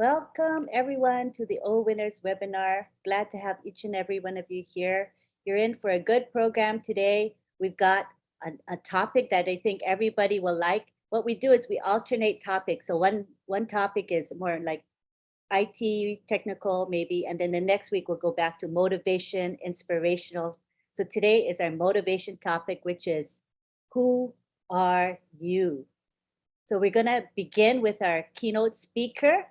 Welcome everyone to the OWinners webinar. Glad to have each and every one of you here. You're in for a good program today. We've got a topic that I think everybody will like. What we do is we alternate topics. So one topic is more like IT, technical maybe, and then the next week we'll go back to motivation, inspirational. So today is our motivation topic, which is who are you? So we're going to begin with our keynote speaker,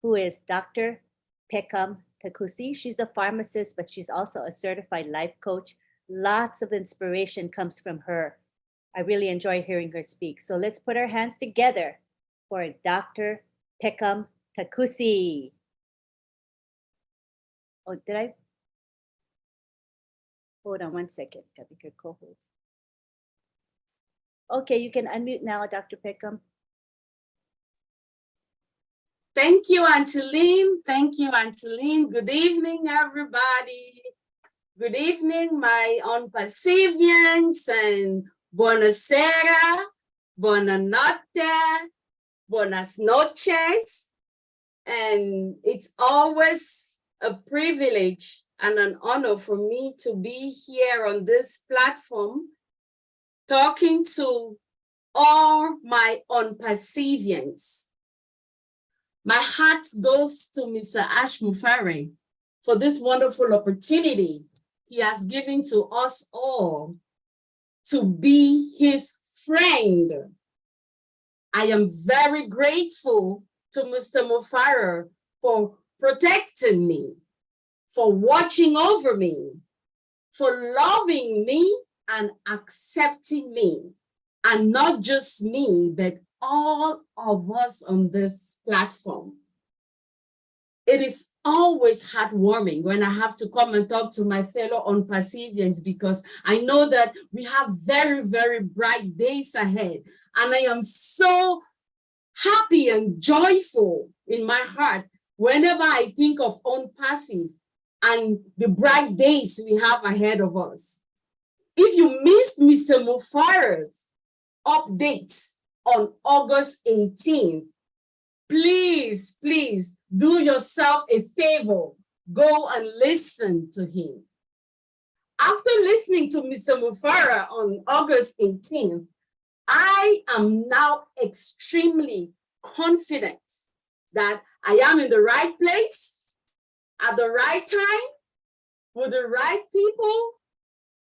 who is Dr. Pekam Takusi. She's a pharmacist, but she's also a certified life coach. Lots of inspiration comes from her. I really enjoy hearing her speak. So let's put our hands together for Dr. Pekam Takusi. Oh, did I? Hold on one second. Got to be your co-host. Okay, you can unmute now, Dr. Pekam. Thank you, Angeline. Thank you, Angeline. Good evening, everybody. Good evening, my unperceivers, and buonasera, buonanotte, buenas noches. And it's always a privilege and an honor for me to be here on this platform talking to all my unperceivers. My heart goes to Mr. Ash Mufare for this wonderful opportunity he has given to us all to be his friend. I am very grateful to Mr. Mufare for protecting me, for watching over me, for loving me and accepting me. And not just me, but all of us on this platform. It is always heartwarming when I have to come and talk to my fellow unperceivers, because I know that we have very, very bright days ahead. And I am so happy and joyful in my heart whenever I think of unperceived and the bright days we have ahead of us. If you missed Mr. Mufare's updates on August 18th, please do yourself a favor, go and listen to him. After listening to Mr. Mufare on August 18th, I am now extremely confident that I am in the right place at the right time with the right people,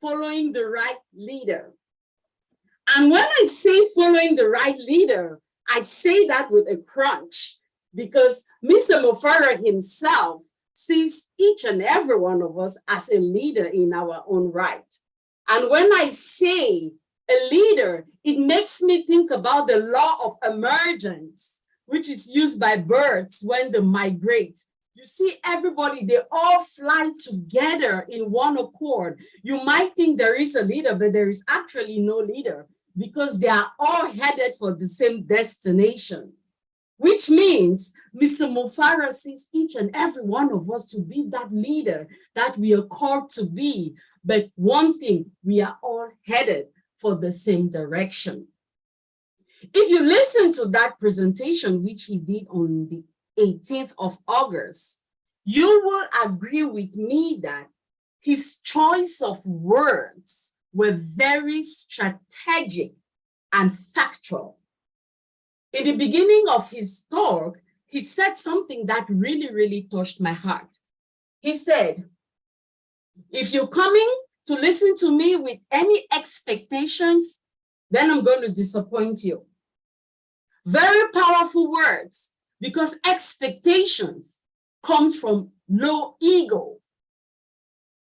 following the right leader. And when I say following the right leader, I say that with a crunch, because Mr. Mufare himself sees each and every one of us as a leader in our own right. And when I say a leader, it makes me think about the law of emergence, which is used by birds when they migrate. You see everybody, they all fly together in one accord. You might think there is a leader, but there is actually no leader, because they are all headed for the same destination, which means Mr. Mufare sees each and every one of us to be that leader that we are called to be. But one thing, we are all headed for the same direction. If you listen to that presentation, which he did on the 18th of August, you will agree with me that his choice of words were very strategic and factual. In the beginning of his talk, he said something that really touched my heart. He said, if you're coming to listen to me with any expectations, then I'm going to disappoint you. Very powerful words, because expectations comes from low ego.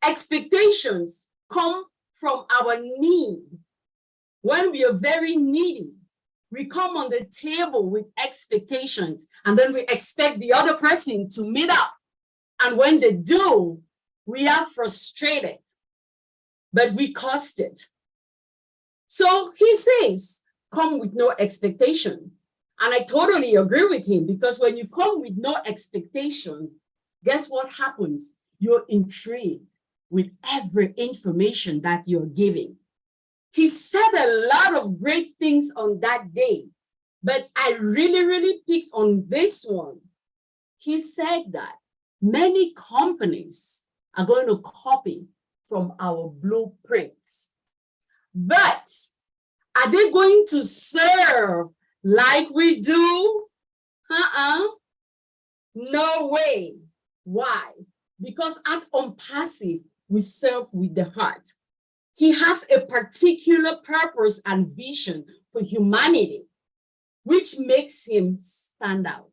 Expectations come from our need. When we are very needy, we come on the table with expectations, and then we expect the other person to meet up. And when they do, we are frustrated, but we caused it. So he says, come with no expectation. And I totally agree with him, because when you come with no expectation, guess what happens? You're intrigued with every information that you're giving. He said a lot of great things on that day, but I really picked on this one. he said that many companies are going to copy from our blueprints. But are they going to serve like we do? No way. Why? Because at OWinners, we serve with the heart. He has a particular purpose and vision for humanity, which makes him stand out.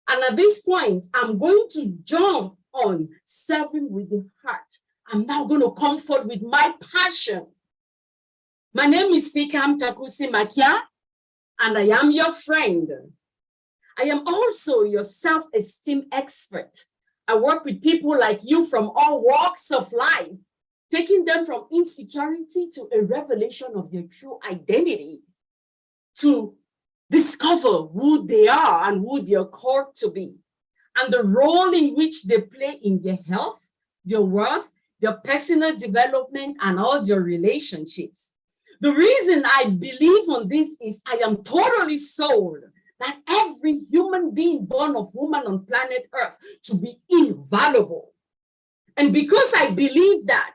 And at this point, I'm going to jump on serving with the heart. I'm now going to comfort with my passion. My name is Fikam Takusi Makia, and I am your friend. I am also your self-esteem expert. I work with people like you from all walks of life, taking them from insecurity to a revelation of their true identity, to discover who they are and who they are called to be, and the role in which they play in their health, their worth, their personal development, and all their relationships. The reason I believe on this is I am totally sold that every human being born of woman on planet Earth to be invaluable. And because I believe that,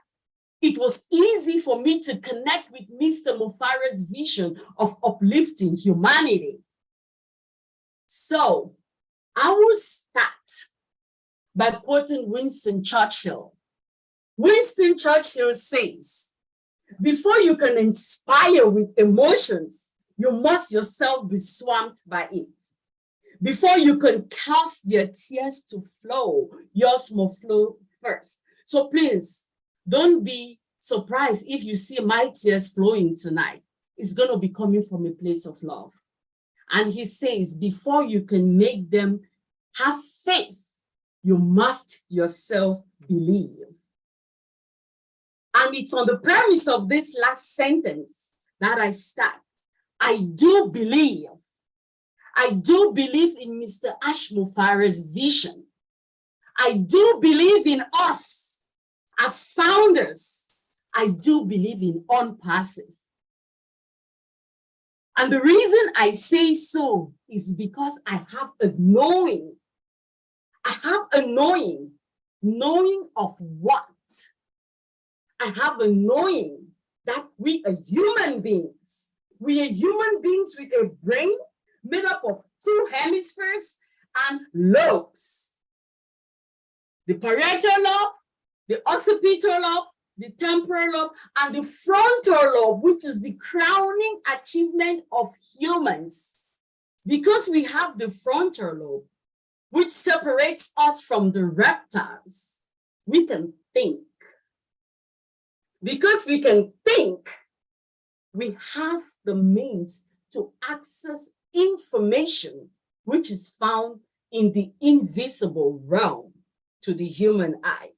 it was easy for me to connect with Mr. Mufara's vision of uplifting humanity. So I will start by quoting Winston Churchill. Winston Churchill says, before you can inspire with emotions, you must yourself be swamped by it. Before you can cause their tears to flow, yours must flow first. So please, don't be surprised if you see my tears flowing tonight. It's going to be coming from a place of love. And he says, before you can make them have faith, you must yourself believe. And it's on the premise of this last sentence that I start. I do believe. I do believe in Mr. Ash Mufara's vision. I do believe in us as founders. I do believe in OWinners. And the reason I say so is because I have a knowing. I have a knowing. Knowing of what? I have a knowing that we are human beings. We are human beings with a brain made up of 2 hemispheres and lobes. The parietal lobe, the occipital lobe, the temporal lobe, and the frontal lobe, which is the crowning achievement of humans. Because we have the frontal lobe, which separates us from the reptiles, we can think. Because we can think, we have the means to access information which is found in the invisible realm to the human eye.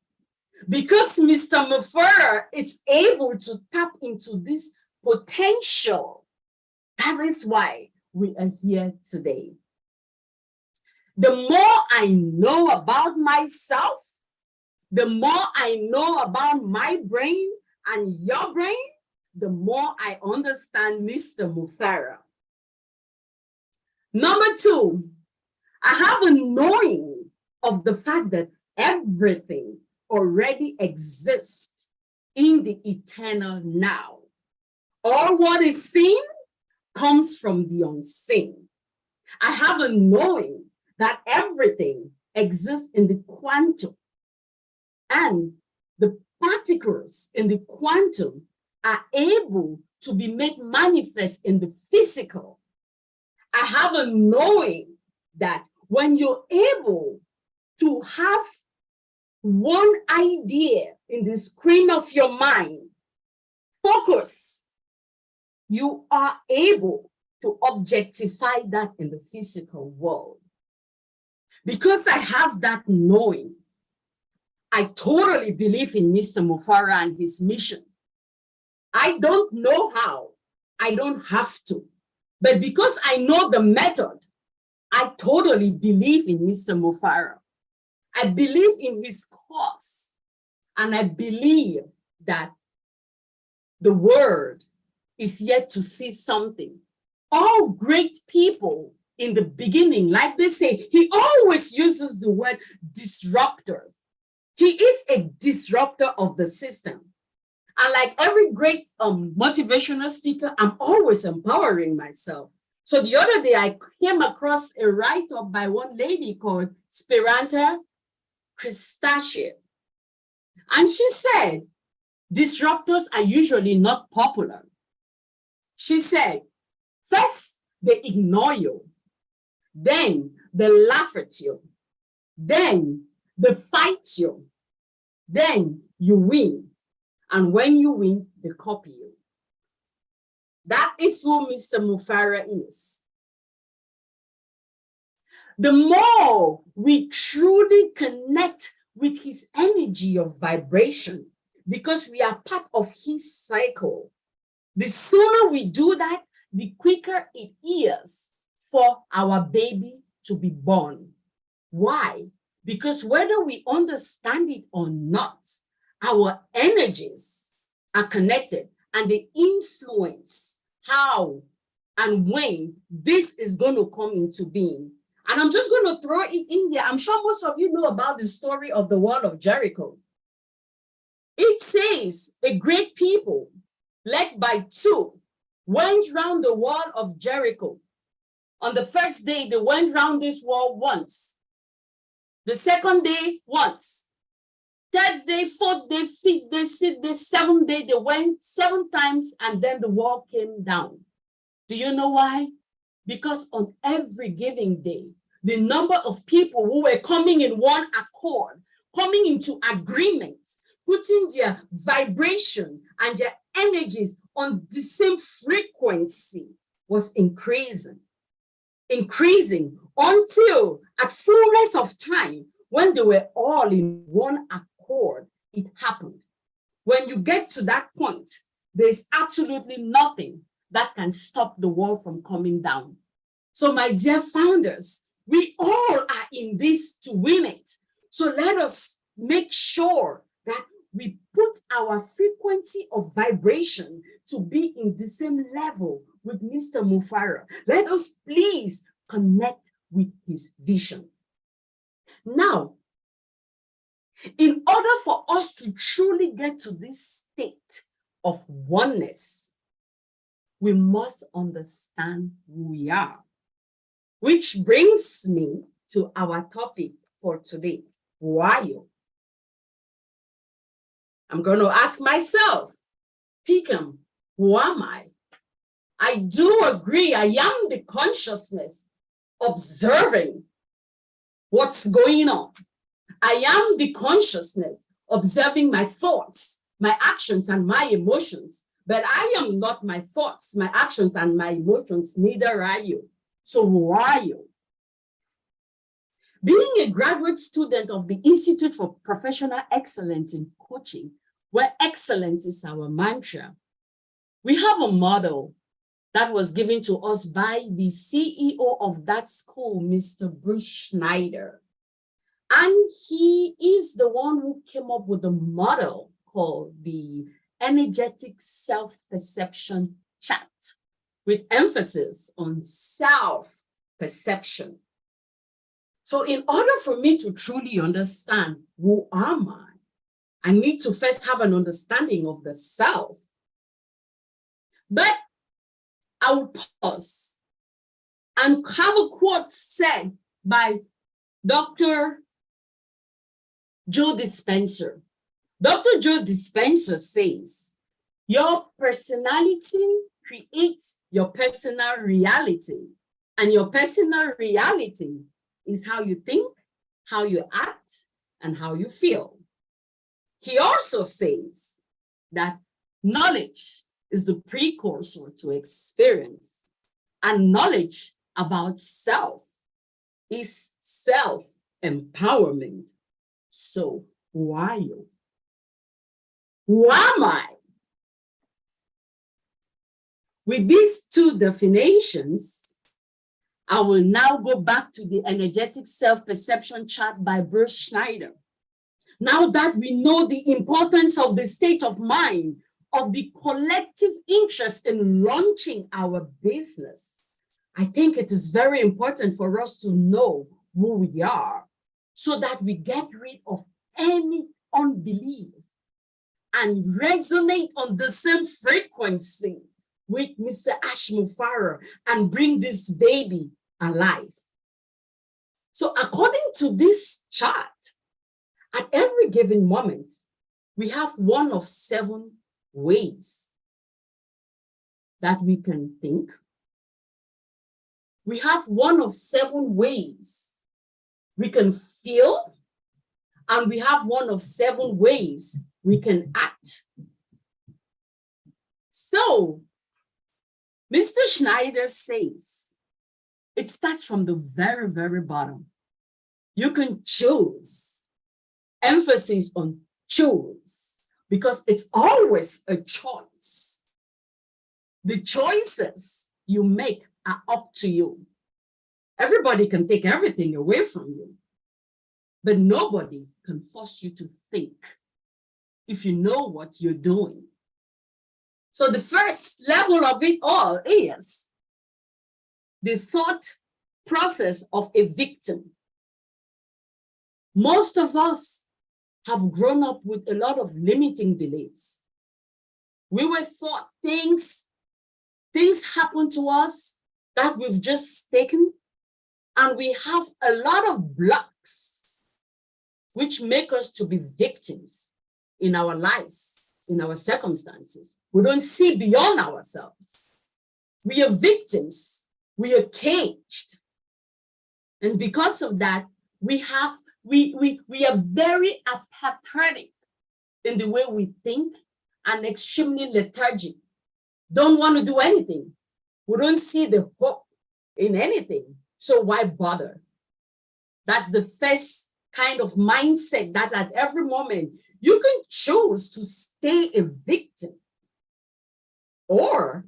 Because Mr. Mufara is able to tap into this potential, that is why we are here today. The more I know about myself, the more I know about my brain and your brain, the more I understand Mr. Mufara. Number 2, I have a knowing of the fact that everything already exists in the eternal now. All what is seen comes from the unseen. I have a knowing that everything exists in the quantum, and the particles in the quantum are able to be made manifest in the physical. I have a knowing that when you're able to have one idea in the screen of your mind, focus, you are able to objectify that in the physical world. Because I have that knowing, I totally believe in Mr. Mufara and his mission. I don't know how, I don't have to, but because I know the method, I totally believe in Mr. Mufara. I believe in his cause, and I believe that the world is yet to see something. All great people in the beginning, like they say, he always uses the word disruptor. He is a disruptor of the system. And like every great motivational speaker, I'm always empowering myself. So the other day, I came across a write-up by one lady called Speranza Christache. And she said, disruptors are usually not popular. She said, first, they ignore you. Then they laugh at you. Then they fight you. Then you win. And when you win, they copy you. That is who Mr. Mufara is. The more we truly connect with his energy of vibration, because we are part of his cycle, the sooner we do that, the quicker it is for our baby to be born. Why? Because whether we understand it or not, our energies are connected and they influence how and when this is going to come into being. And I'm just going to throw it in there. I'm sure most of you know about the story of the wall of Jericho. It says a great people led by two went round the wall of Jericho. On the first day, they went round this wall once. The second day, once. Third day, fourth day, fifth day, sixth day, seventh day, they went 7 times and then the wall came down. Do you know why? Because on every given day, the number of people who were coming in one accord, coming into agreement, putting their vibration and their energies on the same frequency was increasing until at fullness of time, when they were all in one accord, it happened. When you get to that point, there's absolutely nothing that can stop the wall from coming down. So my dear founders, we all are in this to win it. So let us make sure that we put our frequency of vibration to be in the same level with Mr. Mufara. Let us please connect with his vision. Now, in order for us to truly get to this state of oneness, we must understand who we are. Which brings me to our topic for today. Who are you? I'm going to ask myself, Peckham, who am I? I do agree, I am the consciousness observing what's going on. I am the consciousness observing my thoughts, my actions, and my emotions. But I am not my thoughts, my actions, and my emotions, neither are you. So who are you? Being a graduate student of the Institute for Professional Excellence in Coaching, where excellence is our mantra, we have a model that was given to us by the CEO of that school, Mr. Bruce Schneider. And he is the one who came up with a model called the energetic self-perception chart, with emphasis on self-perception. So in order for me to truly understand who am I need to first have an understanding of the self. But I will pause and have a quote said by Dr. Joe Dispenza. Dr. Joe Dispenza says, your personality creates your personal reality, and your personal reality is how you think, how you act, and how you feel. He also says that knowledge is the precursor to experience, and knowledge about self is self-empowerment. So who are you? Who am I? With these two definitions, I will now go back to the energetic self-perception chart by Bruce Schneider. Now that we know the importance of the state of mind, of the collective interest in launching our business, I think it is very important for us to know who we are so that we get rid of any unbelief and resonate on the same frequency with Mr. Ashmufara and bring this baby alive. So according to this chart, at every given moment, we have one of 7 ways that we can think. We have one of 7 ways we can feel, and we have one of 7 ways we can act. So, Mr. Schneider says, it starts from the very, very bottom. You can choose, emphasis on choose, because it's always a choice. The choices you make are up to you. Everybody can take everything away from you, but nobody can force you to think if you know what you're doing. So the first level of it all is the thought process of a victim. Most of us have grown up with a lot of limiting beliefs. We were taught things happen to us that we've just taken, and we have a lot of blocks which make us to be victims in our lives, in our circumstances. We don't see beyond ourselves. We are victims. We are caged. And because of that, we are very apathetic in the way we think and extremely lethargic. Don't want to do anything. We don't see the hope in anything. So why bother? That's the first kind of mindset that at every moment you can choose to stay a victim. Or,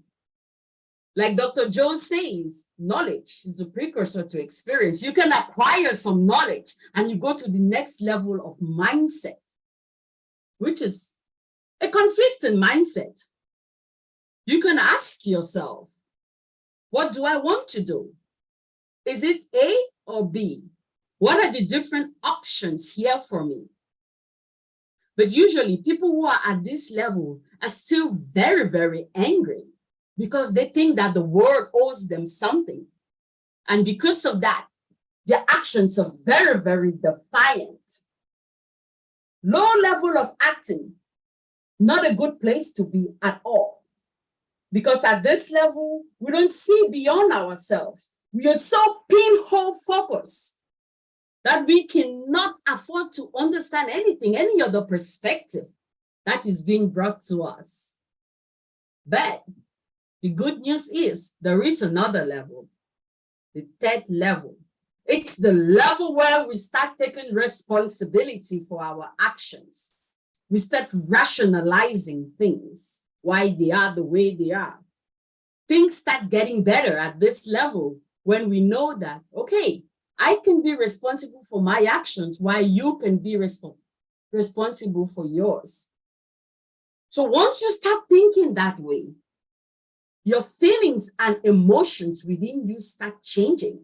like Dr. Joe says, knowledge is a precursor to experience. You can acquire some knowledge and you go to the next level of mindset, which is a conflicting mindset. You can ask yourself, what do I want to do? Is it A or B? What are the different options here for me? But usually people who are at this level are still very, very angry because they think that the world owes them something. And because of that, their actions are very, very defiant. Low level of acting, not a good place to be at all. Because at this level, we don't see beyond ourselves. We are so pinhole focused that we cannot afford to understand anything, any other perspective that is being brought to us. But the good news is there is another level, the third level. It's the level where we start taking responsibility for our actions. We start rationalizing things, why they are the way they are. Things start getting better at this level when we know that, okay, I can be responsible for my actions while you can be responsible for yours. So once you start thinking that way, your feelings and emotions within you start changing.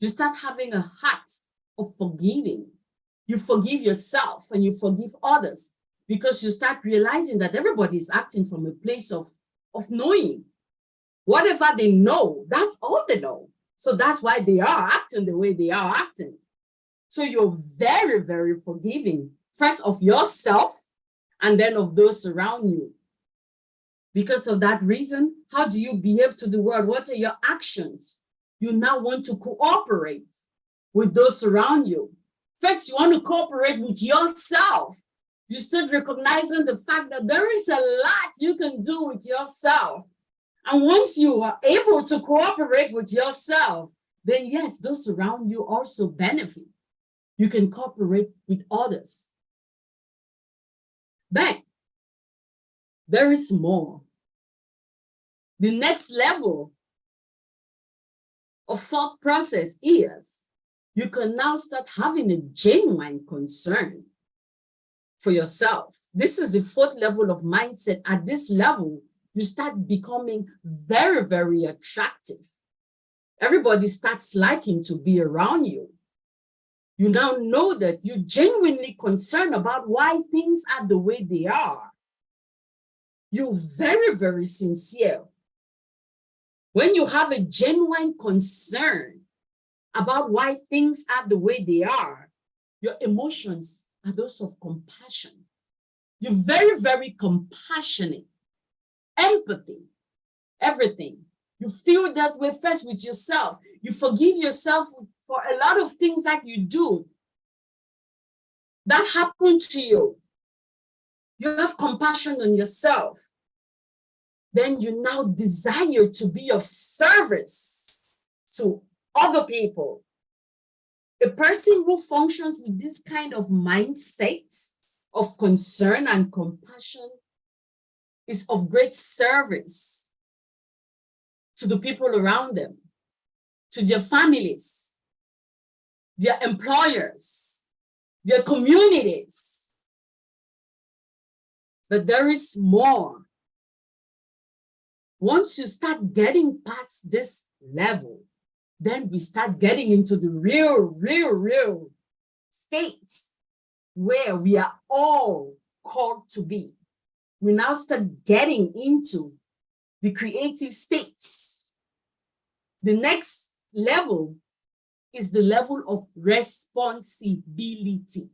You start having a heart of forgiving. You forgive yourself and you forgive others because you start realizing that everybody is acting from a place of knowing. Whatever they know, that's all they know. So that's why they are acting the way they are acting. So you're very, very forgiving, first of yourself and then of those around you. Because of that reason, how do you behave to the world? What are your actions? You now want to cooperate with those around you. First, you want to cooperate with yourself. You start recognizing the fact that there is a lot you can do with yourself. And once you are able to cooperate with yourself, then yes, those around you also benefit. You can cooperate with others. But there is more. The next level of thought process is you can now start having a genuine concern for yourself. This is the fourth level of mindset. At this level, you start becoming very, very attractive. everybody starts liking to be around you. You now know that you're genuinely concerned about why things are the way they are. You're very, very sincere. When you have a genuine concern about why things are the way they are, your emotions are those of compassion. You're very, very compassionate. Empathy, everything. You feel that way first with yourself. You forgive yourself for a lot of things that you do that happen to you. You have compassion on yourself. Then you now desire to be of service to other people. A person who functions with this kind of mindset of concern and compassion is of great service to the people around them, to their families, their employers, their communities. But there is more. Once you start getting past this level, then we start getting into the real states where we are all called to be. We now start getting into the creative states. The next level is the level of responsibility.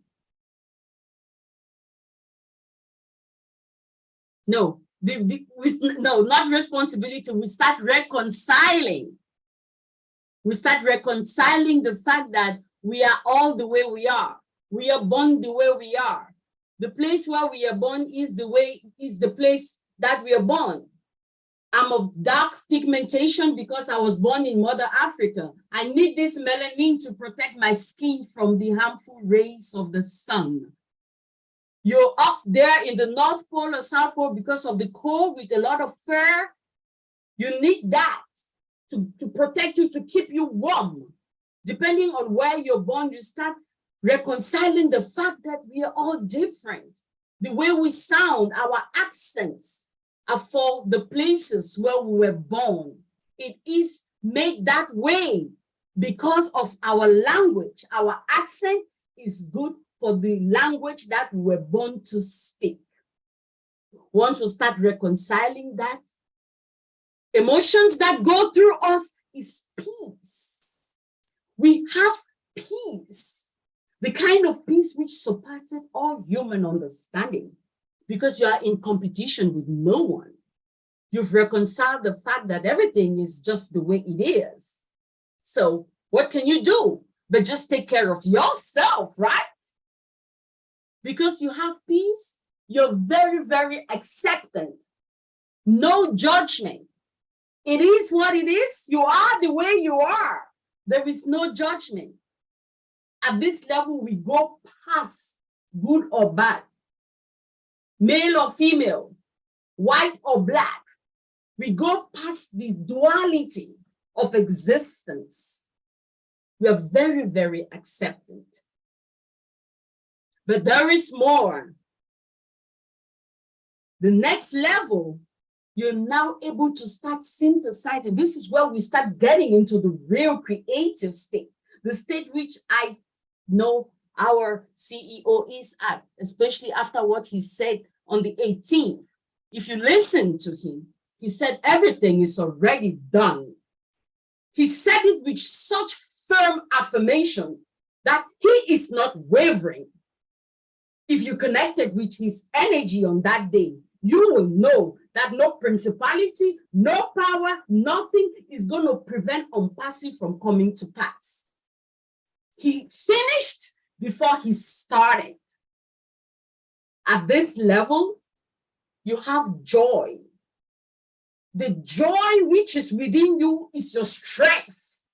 No, not responsibility. We start reconciling. We start reconciling the fact that we are all the way we are. We are born the way we are. The place where we are born is the place that we are born. I'm of dark pigmentation because I was born in Mother Africa. I need this melanin to protect my skin from the harmful rays of the sun. You're up there in the North Pole or South Pole because of the cold with a lot of fur. You need that to protect you, to keep you warm. Depending on where you're born, you start reconciling the fact that we are all different. The way we sound, our accents are for the places where we were born. It is made that way because of our language. Our accent is good for the language that we were born to speak. Once we start reconciling that, emotions that go through us is peace. We have peace, the kind of peace which surpasses all human understanding, because you are in competition with no one. You've reconciled the fact that everything is just the way it is. So what can you do? But just take care of yourself, right? Because you have peace, you're very, very acceptant. No judgment. It is what it is. You are the way you are. There is no judgment. At this level, we go past good or bad, male or female, white or black. We go past the duality of existence. We are very, very acceptant. But there is more. The next level, you're now able to start synthesizing. This is where we start getting into the real creative state, the state which I know our CEO is at, especially after what he said on the 18th. If you listen to him, he said everything is already done. He said it with such firm affirmation that he is not wavering. If you connected with his energy on that day, you will know that no principality, no power, nothing is going to prevent Ompasi from coming to pass. He finished before he started. At this level, you have joy. The joy which is within you is your strength.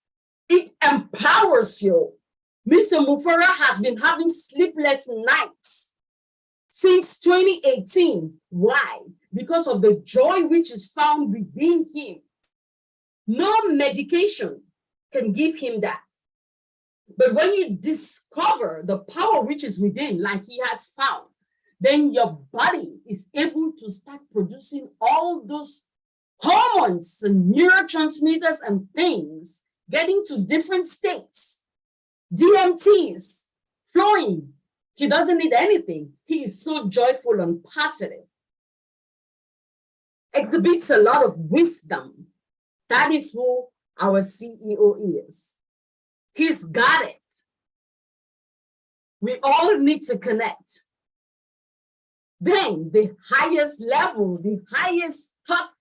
It empowers you. Mr. Mufara has been having sleepless nights since 2018. Why? Because of the joy which is found within him. No medication can give him that. But when you discover the power which is within, like he has found, then your body is able to start producing all those hormones and neurotransmitters and things getting to different states, DMTs, flowing. He doesn't need anything. He is so joyful and positive. Exhibits a lot of wisdom. That is who our CEO is. He's got it. We all need to connect. Then the highest level, the highest top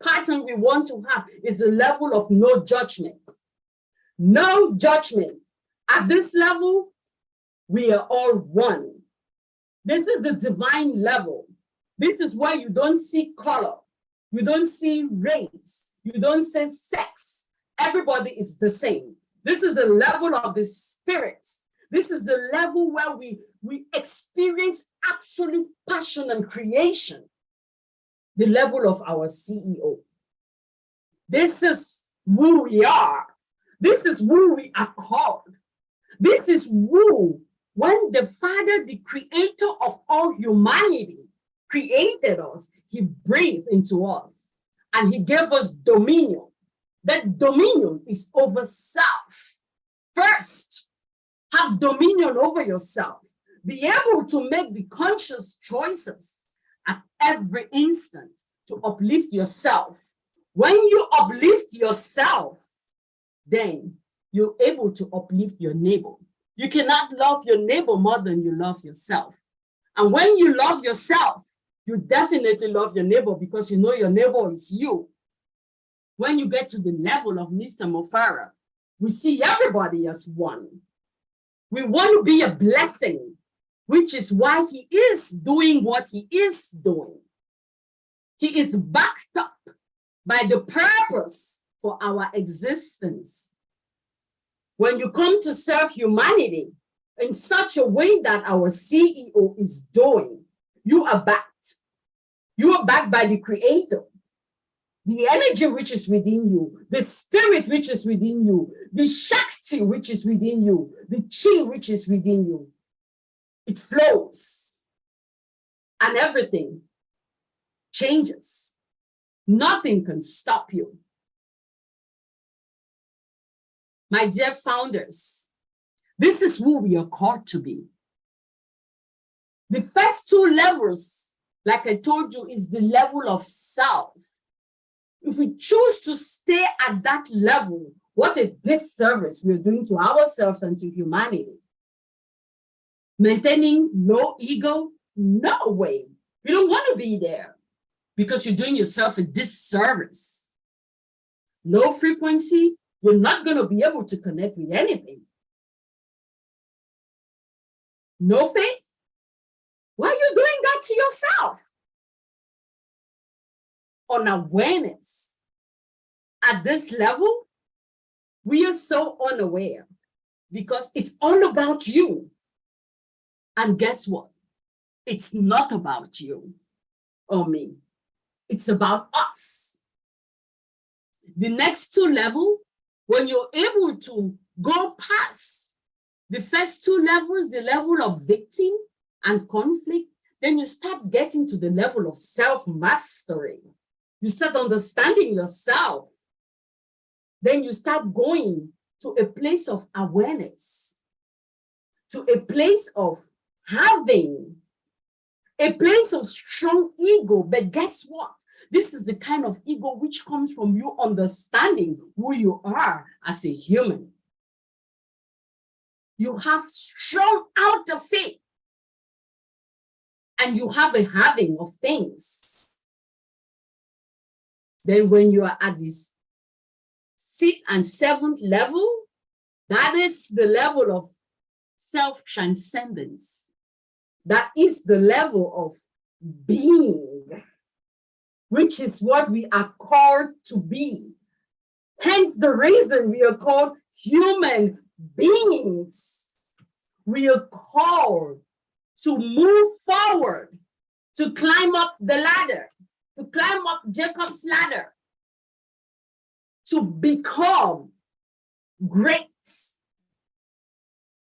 pattern we want to have is the level of no judgment. No judgment. At this level, we are all one. This is the divine level. This is where you don't see color. You don't see race. You don't see sex. Everybody is the same. This is the level of the spirit. This is the level where we experience absolute passion and creation. The level of our CEO. This is who we are. This is who we are called. This is who, when the Father, the creator of all humanity, created us, he breathed into us and he gave us dominion. That dominion is over self. First, have dominion over yourself. Be able to make the conscious choices at every instant to uplift yourself. When you uplift yourself, then you're able to uplift your neighbor. You cannot love your neighbor more than you love yourself. And when you love yourself, you definitely love your neighbor because you know your neighbor is you. When you get to the level of Mr. Mofara, we see everybody as one. We want to be a blessing, which is why he is doing what he is doing. He is backed up by the purpose for our existence. When you come to serve humanity in such a way that our CEO is doing, you are backed. You are backed by the Creator. The energy which is within you, the spirit which is within you, the Shakti which is within you, the Chi which is within you. It flows and everything changes. Nothing can stop you. My dear founders, this is who we are called to be. The first two levels, like I told you, is the level of self. If we choose to stay at that level, what a great service we're doing to ourselves and to humanity. Maintaining low ego? No way. You don't want to be there because you're doing yourself a disservice. Low frequency, you're not going to be able to connect with anything. No faith? Why are you doing that to yourself? On awareness. At this level, we are so unaware because it's all about you. And guess what? It's not about you or me. It's about us. The next two levels, when you're able to go past the first two levels, the level of victim and conflict, then you start getting to the level of self-mastery. You start understanding yourself. Then you start going to a place of awareness, to a place of having, a place of strong ego. But guess what? This is the kind of ego which comes from you understanding who you are as a human. You have strong outer faith, and you have a having of things. Then when you are at this 6th and 7th level, that is the level of self-transcendence. That is the level of being, which is what we are called to be. Hence the reason we are called human beings. We are called to move forward, to climb up the ladder, to climb up Jacob's ladder, to become great,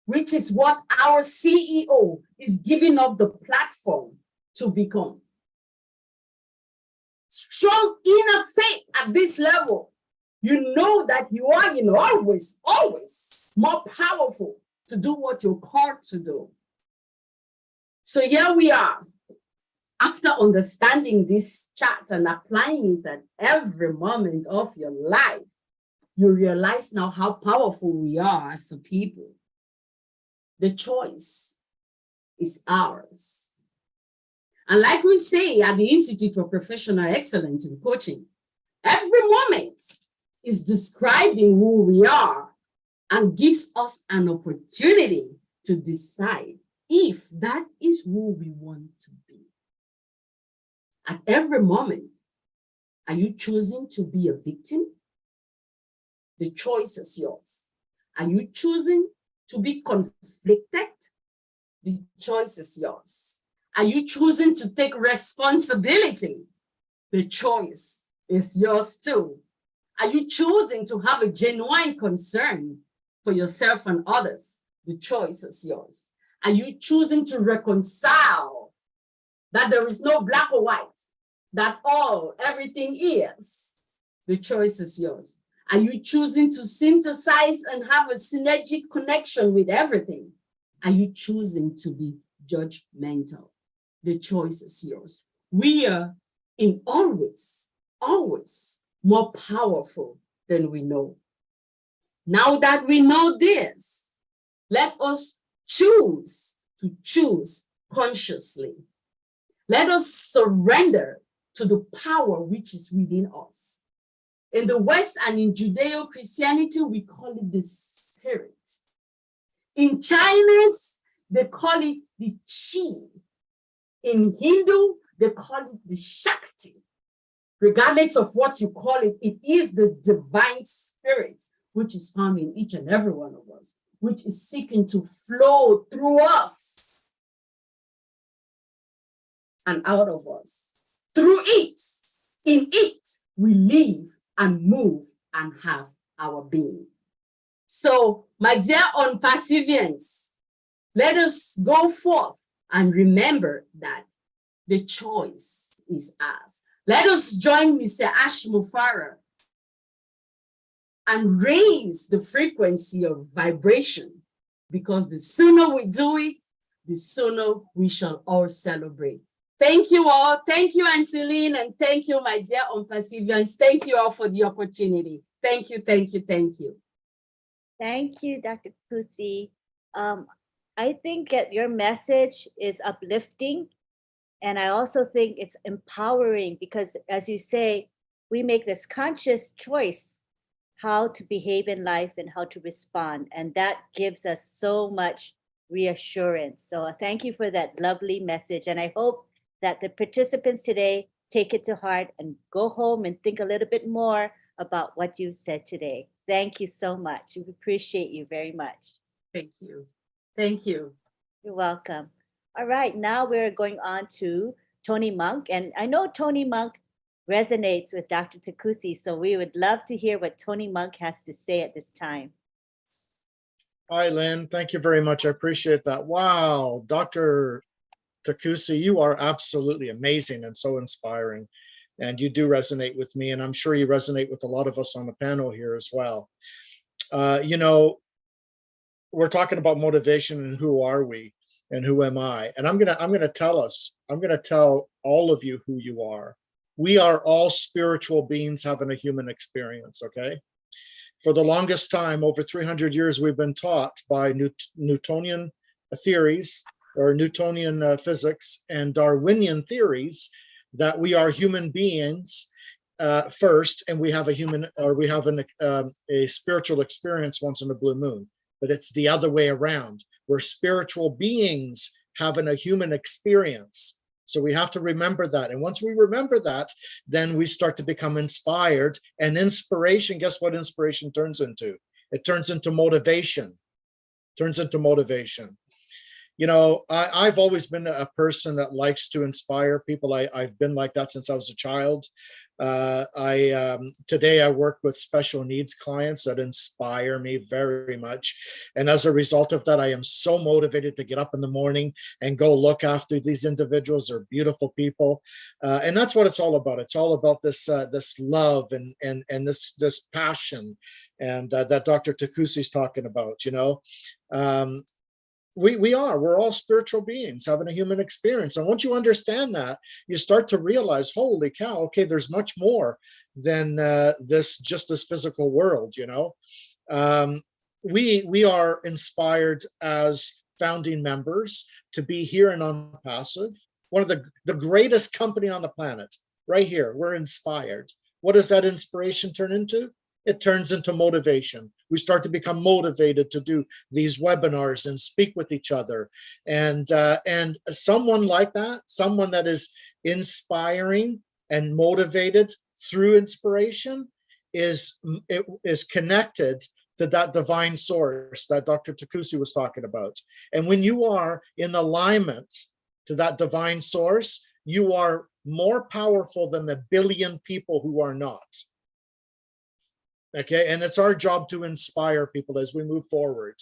which is what our CEO is giving up the platform to become. Strong inner faith at this level You know that you are, always, always more powerful to do what you're called to do. So here we are. After understanding this chart and applying it at every moment of your life, you realize now how powerful we are as a people. The choice is ours. And like we say at the Institute for Professional Excellence in Coaching, every moment is describing who we are and gives us an opportunity to decide if that is who we want to be. At every moment, are you choosing to be a victim? The choice is yours. Are you choosing to be conflicted? The choice is yours. Are you choosing to take responsibility? The choice is yours too. Are you choosing to have a genuine concern for yourself and others? The choice is yours. Are you choosing to reconcile that there is no black or white, that everything is? The choice is yours. Are you choosing to synthesize and have a synergic connection with everything? Are you choosing to be judgmental? The choice is yours. We are in always more powerful than we know. Now that we know this, let us choose to choose consciously. Let us surrender to the power which is within us. In the West and in Judeo-Christianity, we call it the spirit. In Chinese, they call it the qi. In Hindu, they call it the Shakti. Regardless of what you call it, it is the divine spirit which is found in each and every one of us, which is seeking to flow through us and out of us. Through it, in it, we live and move and have our being. So, my dear unperseverance, let us go forth and remember that the choice is ours. Let us join Mr. Ash Mufara and raise the frequency of vibration, because the sooner we do it, the sooner we shall all celebrate. Thank you all. Thank you, Auntie Lynn, and thank you, my dear unperseverance. Thank you all for the opportunity. Thank you, thank you, thank you. Thank you, Dr. Kutsi. I think that your message is uplifting, and I also think it's empowering because, as you say, we make this conscious choice how to behave in life and how to respond, and that gives us so much reassurance. So thank you for that lovely message, and I hope that the participants today take it to heart and go home and think a little bit more about what you said today. Thank you so much. We appreciate you very much. Thank you. Thank you. You're welcome. All right, now we're going on to Tony Monk. And I know Tony Monk resonates with Dr. Takusi, so we would love to hear what Tony Monk has to say at this time. Hi, Lynn. Thank you very much. I appreciate that. Wow, Dr. Takusi, you are absolutely amazing and so inspiring. And you do resonate with me, and I'm sure you resonate with a lot of us on the panel here as well. You know, we're talking about motivation and who are we and who am I? And I'm gonna tell all of you who you are. We are all spiritual beings having a human experience, okay? For the longest time, over 300 years, we've been taught by Newtonian theories or Newtonian physics and Darwinian theories that we are human beings first, and we have a spiritual experience once in a blue moon. But it's the other way around. We're spiritual beings having a human experience. So we have to remember that. And once we remember that, then we start to become inspired. And inspiration, guess what inspiration turns into? It turns into motivation. You know, I've always been a person that likes to inspire people. I've been like that since I was a child. Today I work with special needs clients that inspire me very much. And as a result of that, I am so motivated to get up in the morning and go look after these individuals. They're beautiful people. And that's what it's all about. It's all about this love and this passion and that Dr. Takusi's talking about, we're all spiritual beings having a human experience. And once you understand that, you start to realize, holy cow, okay, there's much more than this physical world. We are inspired as founding members to be here in Unpassive, one of the greatest company on the planet. Right here, we're inspired. What does that inspiration turn into? It turns into motivation. We start to become motivated to do these webinars and speak with each other. And someone like that, someone that is inspiring and motivated through inspiration is connected to that divine source that Dr. Takusi was talking about. And when you are in alignment to that divine source, you are more powerful than a billion people who are not. Okay, and it's our job to inspire people as we move forward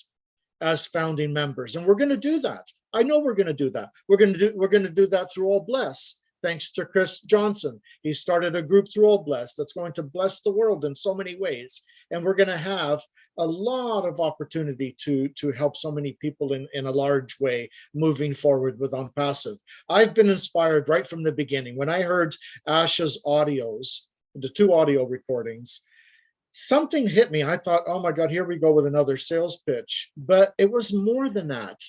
as founding members, and we're going to do that. I know we're going to do that. We're going to do that through All Bless. Thanks to Chris Johnson, he started a group through All Bless that's going to bless the world in so many ways, and we're going to have a lot of opportunity to help so many people in a large way moving forward with Unpassive. I've been inspired right from the beginning. When I heard Asha's audios, the 2 audio recordings, something hit me. I thought, oh my God, here we go with another sales pitch. But it was more than that.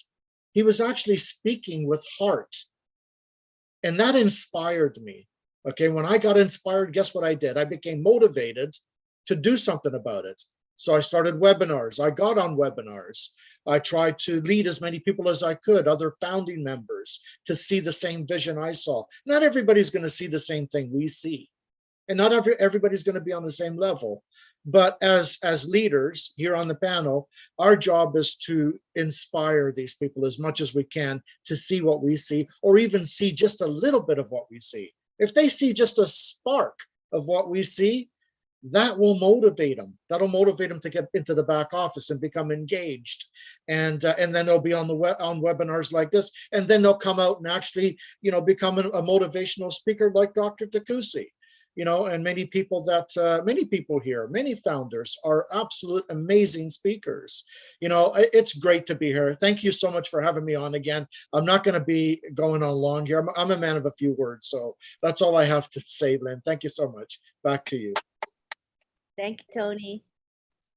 He was actually speaking with heart. And that inspired me. Okay, when I got inspired, guess what I did? I became motivated to do something about it. So I started webinars. I got on webinars. I tried to lead as many people as I could, other founding members, to see the same vision I saw. Not everybody's going to see the same thing we see. And not everybody's going to be on the same level. But as leaders here on the panel, our job is to inspire these people as much as we can to see what we see, or even see just a little bit of what we see. If they see just a spark of what we see, that will motivate them. That'll motivate them to get into the back office and become engaged. And then they'll be on webinars like this, and then they'll come out and actually, become a motivational speaker like Dr. Takusi. And many people here, many founders are absolute amazing speakers. It's great to be here. Thank you so much for having me on again. I'm not going to be going on long here. I'm a man of a few words, so that's all I have to say, Lynn. Thank you so much. Back to you. Thank you, Tony.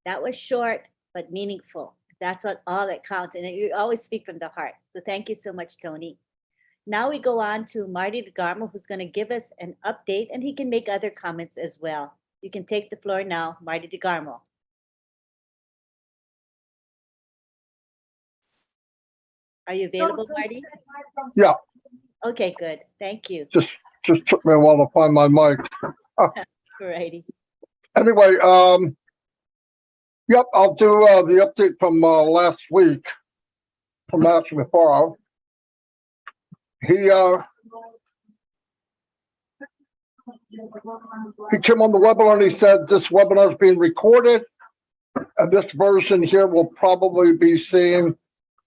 That was short, but meaningful. That's all that counts. And you always speak from the heart. So thank you so much, Tony. Now we go on to Marty DeGarmo, who's going to give us an update, and he can make other comments as well. You can take the floor now, Marty DeGarmo. Are you available, Marty? Yeah. Okay, good. Thank you. Just took me a while to find my mic. Alrighty. Anyway, yep, I'll do the update from last week from actually before. He came on the webinar and he said this webinar is being recorded, and this version here will probably be seen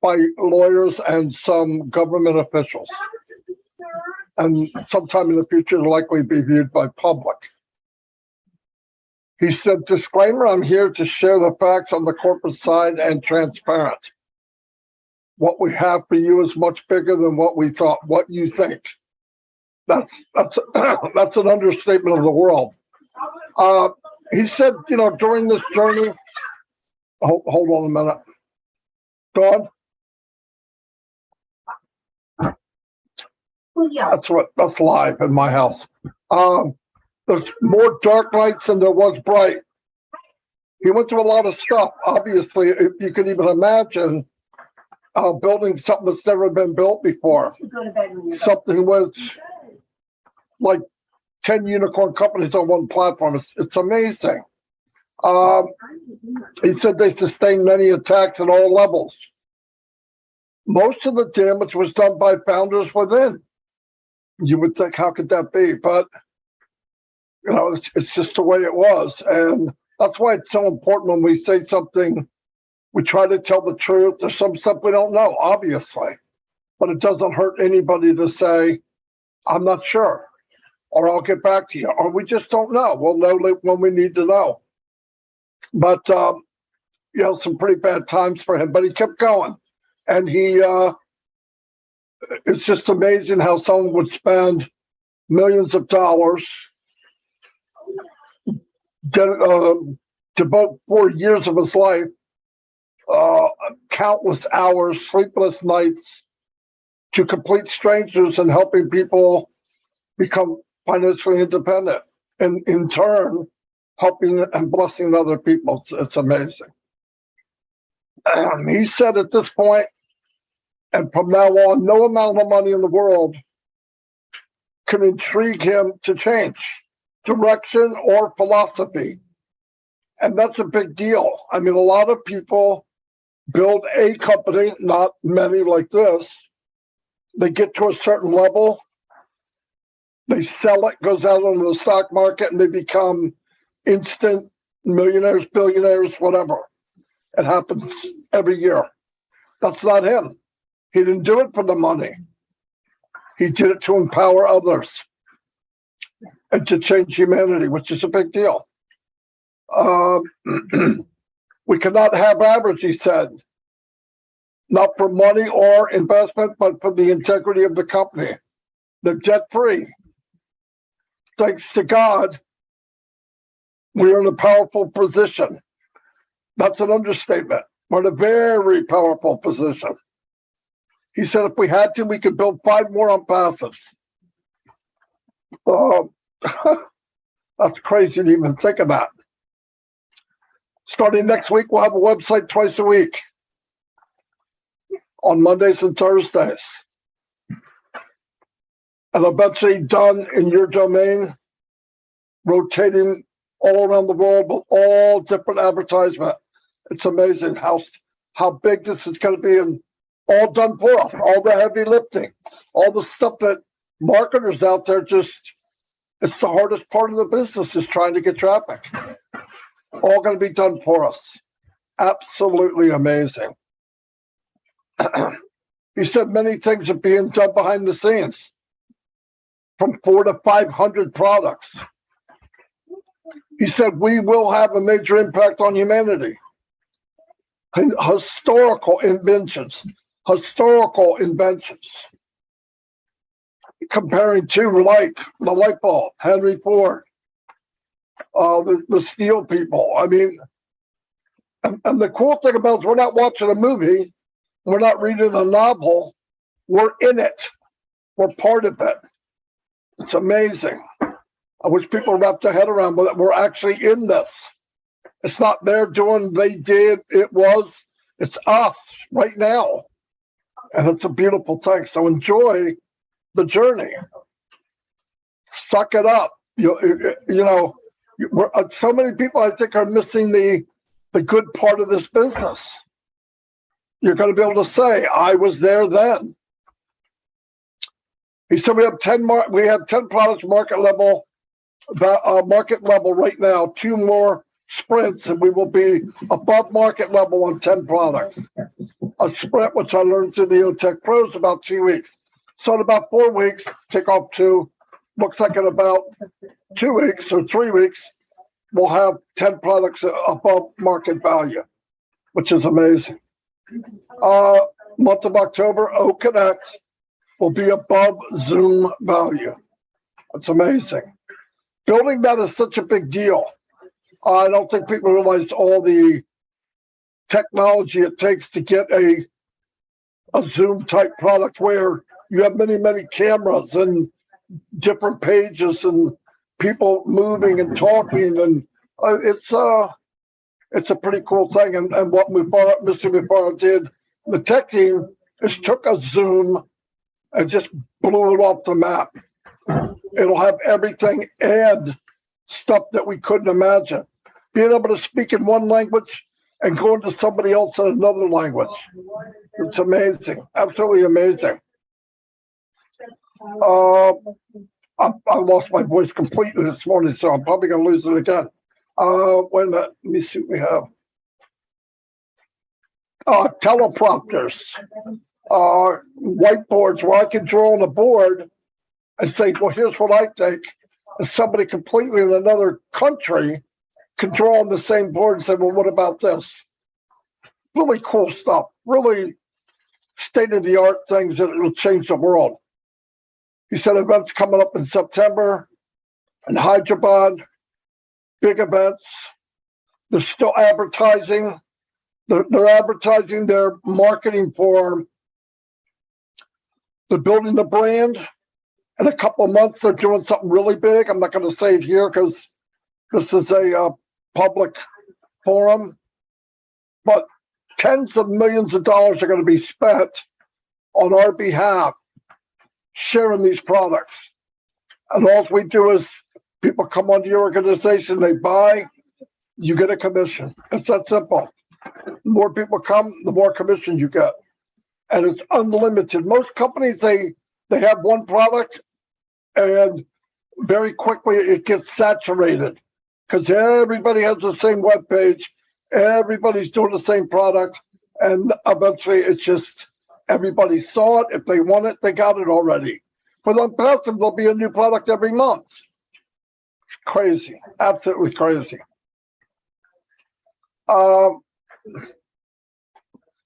by lawyers and some government officials, and sometime in the future will likely be viewed by public. He said, disclaimer, I'm here to share the facts on the corporate side and transparent. What we have for you is much bigger than what we thought, what you think. That's an understatement of the world. He said, during this journey, hold on a minute. Dawn? That's live in my house. There's more dark nights than there was bright. He went through a lot of stuff. Obviously, if you can even imagine building something that's never been built before. Something with like 10 unicorn companies on one platform. It's amazing. He said they sustained many attacks at all levels. Most of the damage was done by founders within. You would think, how could that be? But You know, it's just the way it was. And that's why it's so important when we say something, we try to tell the truth. There's some stuff we don't know, obviously, but it doesn't hurt anybody to say, I'm not sure, or I'll get back to you, or we just don't know. We'll know when we need to know. But, you know, some pretty bad times for him, but he kept going. And it's just amazing how someone would spend millions of dollars, devote 4 years of his life, countless hours, sleepless nights, to complete strangers and helping people become financially independent, and in turn, helping and blessing other people. It's amazing. He said at this point, and from now on, no amount of money in the world can intrigue him to change direction or philosophy. And that's a big deal. I mean, a lot of people build a company, not many like this. They get to a certain level, they sell it, goes out on the stock market, and they become instant millionaires, billionaires, whatever. It happens every year. That's not him. He didn't do it for the money. He did it to empower others and to change humanity, which is a big deal. We cannot have average, he said, not for money or investment, but for the integrity of the company. They're debt-free. Thanks to God, we're in a powerful position. That's an understatement. We're in a very powerful position. He said if we had to, we could build 5 more on passives. That's crazy to even think of that. Starting next week, we'll have a website twice a week on Mondays and Thursdays. And eventually done in your domain, rotating all around the world with all different advertisement. It's amazing how big this is going to be, and all done for us, all the heavy lifting, all the stuff that marketers out there just, it's the hardest part of the business is trying to get traffic. All going to be done for us. Absolutely amazing. He said many things are being done behind the scenes, from 400 to 500 products. He said we will have a major impact on humanity. Historical inventions. Comparing to like the light bulb, Henry Ford, the steel people. I mean, and the cool thing about it is we're not watching a movie, we're not reading a novel, we're in it. We're part of it. It's amazing. I wish people wrapped their head around with it. We're actually in this. It's not they're doing, they did, it's us right now. And it's a beautiful thing. So enjoy the journey. Suck it up. You know, so many people I think are missing the good part of this business. You're going to be able to say, I was there then. He said we have 10 products market level right now, 2 more sprints, and we will be above market level on 10 products. A sprint, which I learned through the OTech Pros, about 2 weeks. So in about 4 weeks, take off to, looks like in about 2 weeks or 3 weeks, we'll have 10 products above market value, which is amazing. Month of October, OConnect will be above Zoom value. That's amazing. Building that is such a big deal. I don't think people realize all the technology it takes to get a Zoom type product where you have many, many cameras and different pages and people moving and talking, and it's a pretty cool thing. And what Mr. Mufara did, the tech team, is took a Zoom and just blew it off the map. It'll have everything and stuff that we couldn't imagine. Being able to speak in one language and going to somebody else in another language. It's amazing, absolutely amazing. I lost my voice completely this morning, so I'm probably going to lose it again. Wait a minute. Let me see what we have. Teleprompters, whiteboards where I can draw on a board and say, well, here's what I think. And somebody completely in another country can draw on the same board and say, well, what about this? Really cool stuff. Really state-of-the-art things that will change the world. He said events coming up in September in Hyderabad, big events. They're still advertising. They're advertising their marketing for the building the brand. In a couple of months, they're doing something really big. I'm not going to say it here because this is a public forum, but tens of millions of dollars are going to be spent on our behalf sharing these products. And all we do is people come onto your organization, they buy, you get a commission. It's that simple. The more people come, the more commission you get. And it's unlimited. Most companies, they have one product and very quickly it gets saturated because everybody has the same web page. Everybody's doing the same product. And eventually it's just everybody saw it. If they want it, they got it already. For them passive, there'll be a new product every month. It's crazy, absolutely crazy.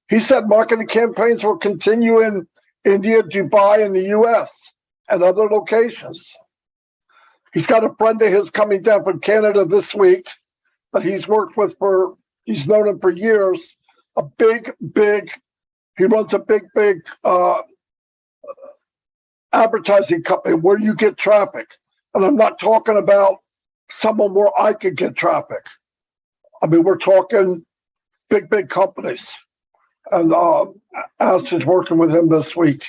He said marketing campaigns will continue in India, Dubai, and the US and other locations. He's got a friend of his coming down from Canada this week that he's worked with he's known him for years. He runs a big advertising company where you get traffic. And I'm not talking about someone where I could get traffic. I mean, we're talking big companies. And Ash is working with him this week.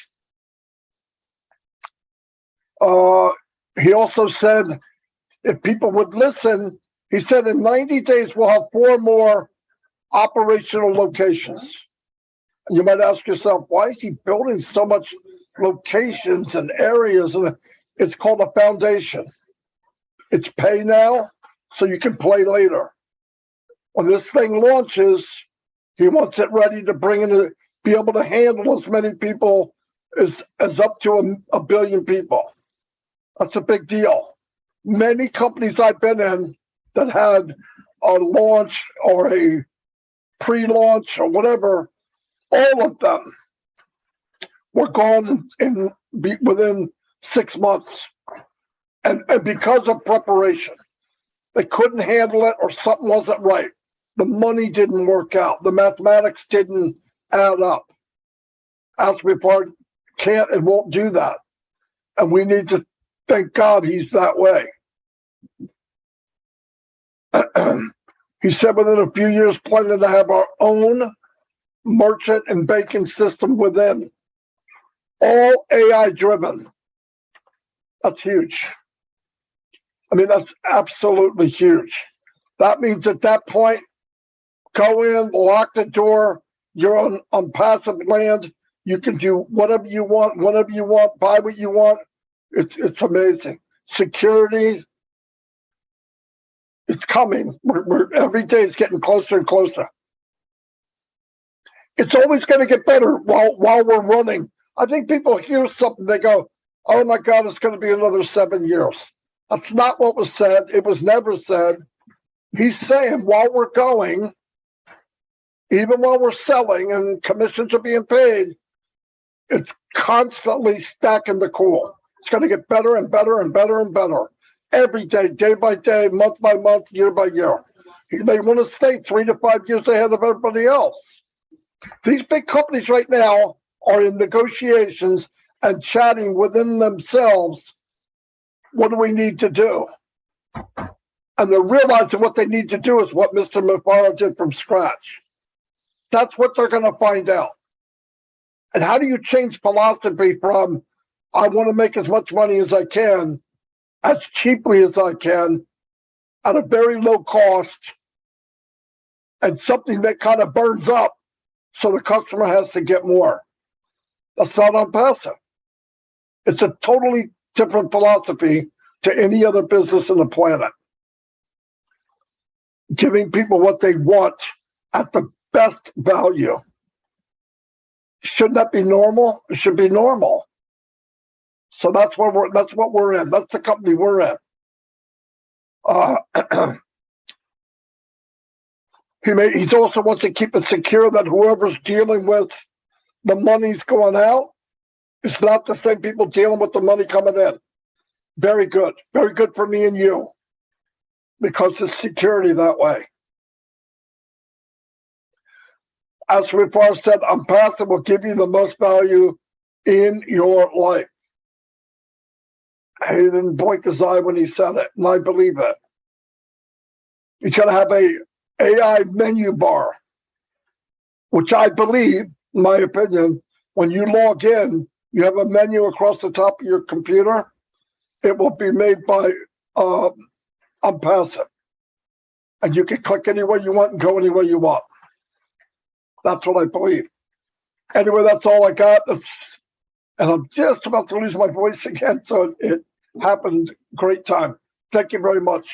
He also said if people would listen, he said in 90 days we'll have 4 more operational locations. And you might ask yourself, why is he building so much locations and areas? And it's called a foundation. It's pay now so you can play later. When this thing launches, he wants it ready to bring in, be able to handle as many people as up to a billion people. That's a big deal. Many companies I've been in that had a launch or a pre-launch or whatever, all of them were gone within 6 months. And because of preparation, they couldn't handle it or something wasn't right. The money didn't work out. The mathematics didn't add up. Asbury can't and won't do that. And we need to thank God he's that way. He said within a few years, planning to have our own merchant and banking system within. All AI driven. That's huge. I mean, that's absolutely huge. That means at that point, go in, lock the door, you're on passive land, you can do whatever you want, whenever you want, buy what you want. It's amazing. Security, it's coming. We're every day it's getting closer and closer. It's always going to get better while we're running. I think people hear something, they go, oh my God, it's going to be another 7 years. That's not what was said. It was never said. He's saying while we're going, even while we're selling and commissions are being paid, it's constantly stacking the cool. It's going to get better and better and better and better. Every day, day by day, month by month, year by year. They want to stay 3 to 5 years ahead of everybody else. These big companies right now are in negotiations and chatting within themselves. What do we need to do? And they're realizing what they need to do is what Mr. Mufaro did from scratch. That's what they're going to find out. And how do you change philosophy from, I want to make as much money as I can, as cheaply as I can, at a very low cost, and something that kind of burns up so the customer has to get more? That's not on passive. It's a totally different philosophy to any other business on the planet. Giving people what they want at the best value. Shouldn't that be normal? It should be normal. So that's what we're in. That's the company we're in. He also wants to keep it secure that whoever's dealing with the money's going out, it's not the same people dealing with the money coming in. Very good for me and you, because it's security that way. As Rifar said, passive will give you the most value in your life. He didn't blink his eye when he said it, and I believe it. He's going to have a AI menu bar, which I believe, in my opinion, when you log in, you have a menu across the top of your computer. It will be made by passive, and you can click anywhere you want and go anywhere you want. That's what I believe. Anyway, that's all I got. And I'm just about to lose my voice again, so it happened. Great time. Thank you very much.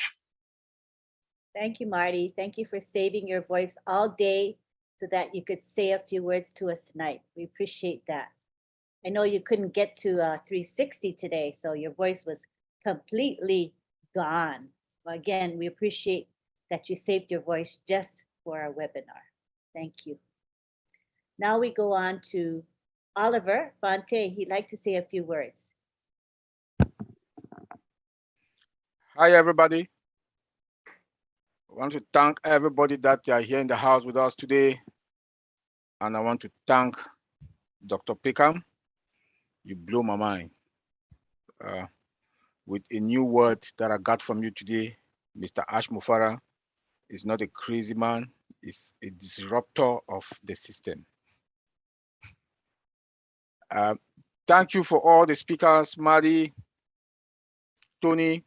Thank you, Marty. Thank you for saving your voice all day so that you could say a few words to us tonight. We appreciate that. I know you couldn't get to 360 today, so your voice was completely gone. So again, we appreciate that you saved your voice just for our webinar. Thank you. Now we go on to Oliver Fonte. He'd like to say a few words. Hi, everybody. I want to thank everybody that are here in the house with us today. And I want to thank Dr. Pickham. You blew my mind with a new word that I got from you today. Mr. Ash Mufara is not a crazy man. He's a disruptor of the system. Thank you for all the speakers, Marty, Tony.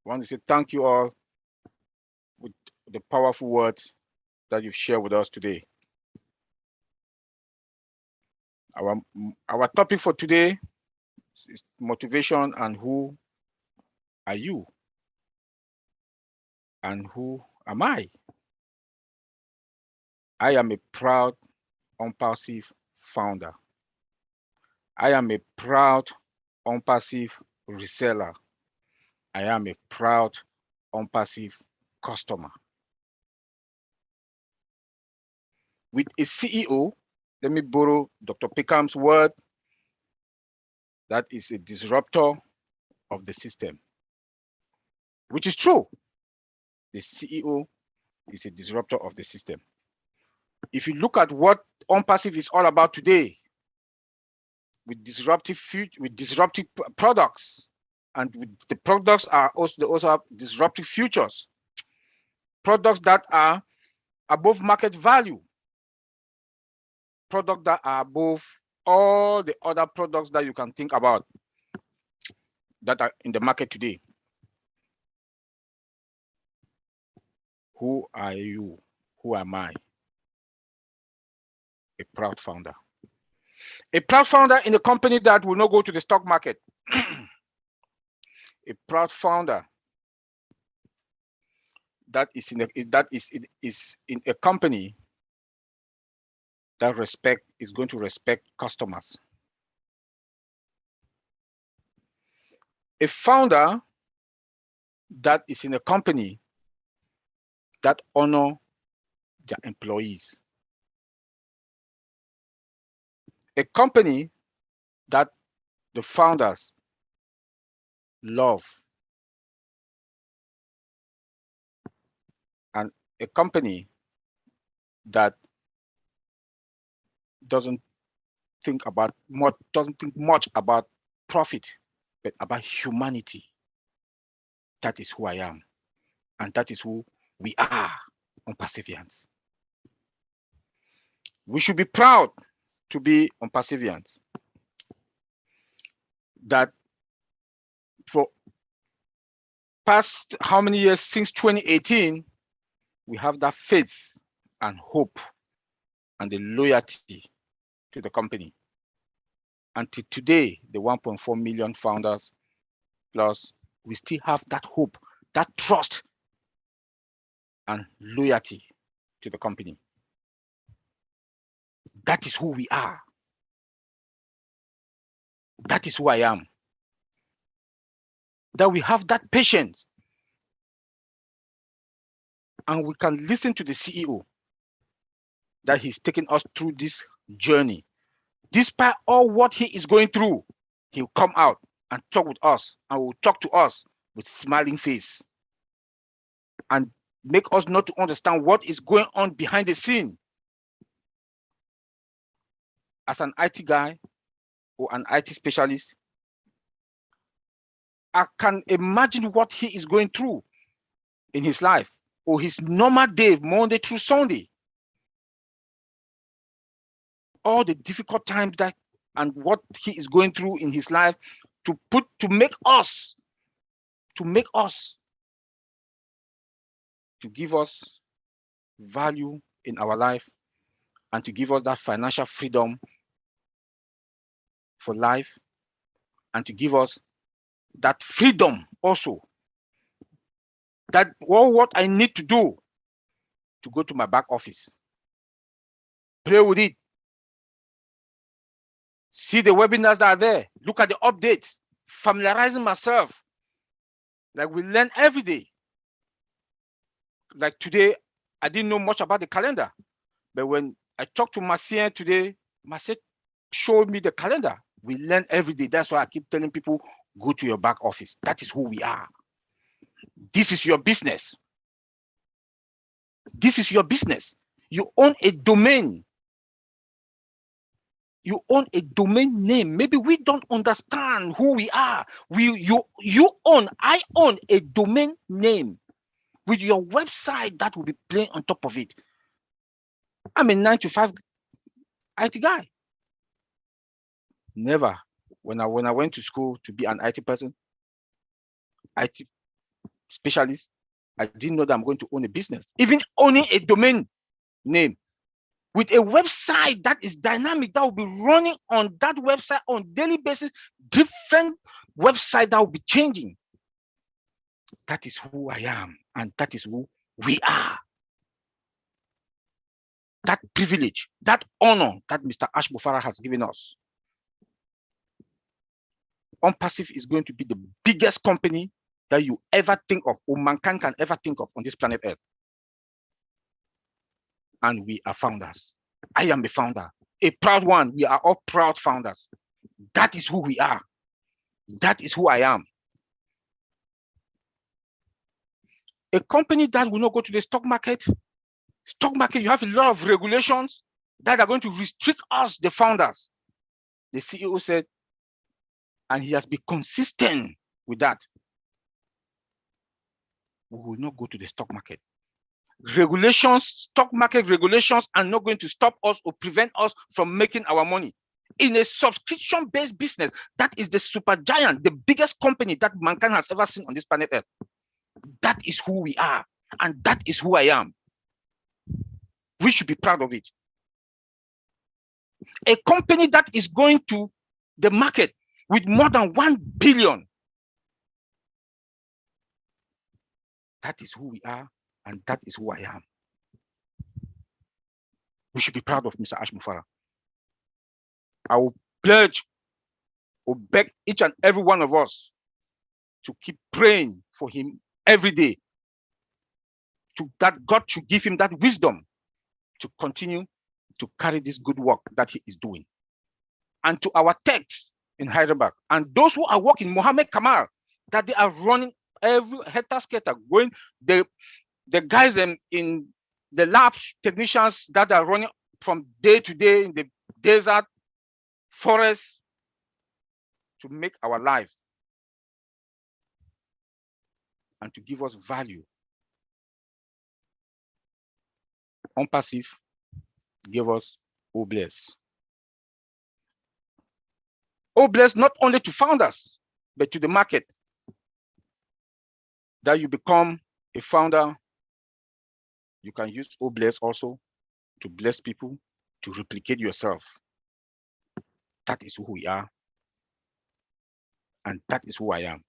I want to say thank you all with the powerful words that you've shared with us today. Our topic for today is motivation and who are you? And who am I? I am a proud, unpassive founder. I am a proud, unpassive reseller. I am a proud, unpassive customer. With a CEO, let me borrow Dr. Pickham's word, that is a disruptor of the system, which is true. The CEO is a disruptor of the system. If you look at what unpassive is all about today, with disruptive products, and with the products are also have disruptive futures, products that are above market value, products that are above all the other products that you can think about that are in the market today. Who are you? Who am I? A proud founder. A proud founder in a company that will not go to the stock market. A proud founder that is in a company that is going to respect customers. A founder that is in a company that honor their employees. A company that the founders love. And a company that doesn't think much about profit, but about humanity. That is who I am. And that is who we are on Pacifians. We should be proud to be on Pacifians. That for past how many years, since 2018, we have that faith and hope and the loyalty to the company. Until today, the 1.4 million founders Plus, we still have that hope, that trust, and loyalty to the company. That is who we are. That is who I am. That we have that patience. And we can listen to the CEO that he's taking us through this journey. Despite all what he is going through, he'll come out and talk with us, and will talk to us with smiling face and make us not to understand what is going on behind the scene. As an IT guy or an IT specialist, I can imagine what he is going through in his life or his normal day, Monday through Sunday. All the difficult times that and what he is going through in his life to make us, to give us value in our life and to give us that financial freedom for life and to give us that freedom also. That what I need to do to go to my back office, play with it, see the webinars that are there, look at the updates, familiarizing myself. Like we learn every day. Like today, I didn't know much about the calendar, but when I talked to Marcien today, Marcien showed me the calendar. We learn every day. That's why I keep telling people, go to your back office. That is who we are. This is your business. This is your business. You own a domain. You own a domain name. Maybe we don't understand who we are. I own a domain name with your website that will be playing on top of it. I'm a 9-to-5 IT guy. Never, when I went to school to be an IT person, IT specialist, I didn't know that I'm going to own a business. Even owning a domain name with a website that is dynamic, that will be running on that website on daily basis, different website that will be changing. That is who I am, and that is who we are. That privilege, that honor that Mr. Ashbufara has given us. OnPassive is going to be the biggest company that you ever think of, or mankind can ever think of on this planet Earth. And we are founders. I am a founder, a proud one. We are all proud founders. That is who we are. That is who I am. A company that will not go to the stock market, you have a lot of regulations that are going to restrict us, the founders. The CEO said, and he has been consistent with that, we will not go to the stock market. Regulations, stock market regulations are not going to stop us or prevent us from making our money. In a subscription-based business, that is the super giant, the biggest company that mankind has ever seen on this planet Earth. That is who we are, and that is who I am. We should be proud of it. A company that is going to the market with more than 1 billion. That is who we are, and that is who I am. We should be proud of Mr. Ashbufara. I will pledge or beg each and every one of us to keep praying for him every day, that God should give him that wisdom to continue to carry this good work that he is doing. And to our techs in Hyderabad, and those who are working, Mohammed Kamal, that they are running every hectare going, the guys in the lab technicians that are running from day to day in the desert, forest, to make our life and to give us value. OnPassive gave us OWinners. OWinners not only to founders, but to the market. That you become a founder, you can use OWinners also to bless people, to replicate yourself. That is who we are, and that is who I am.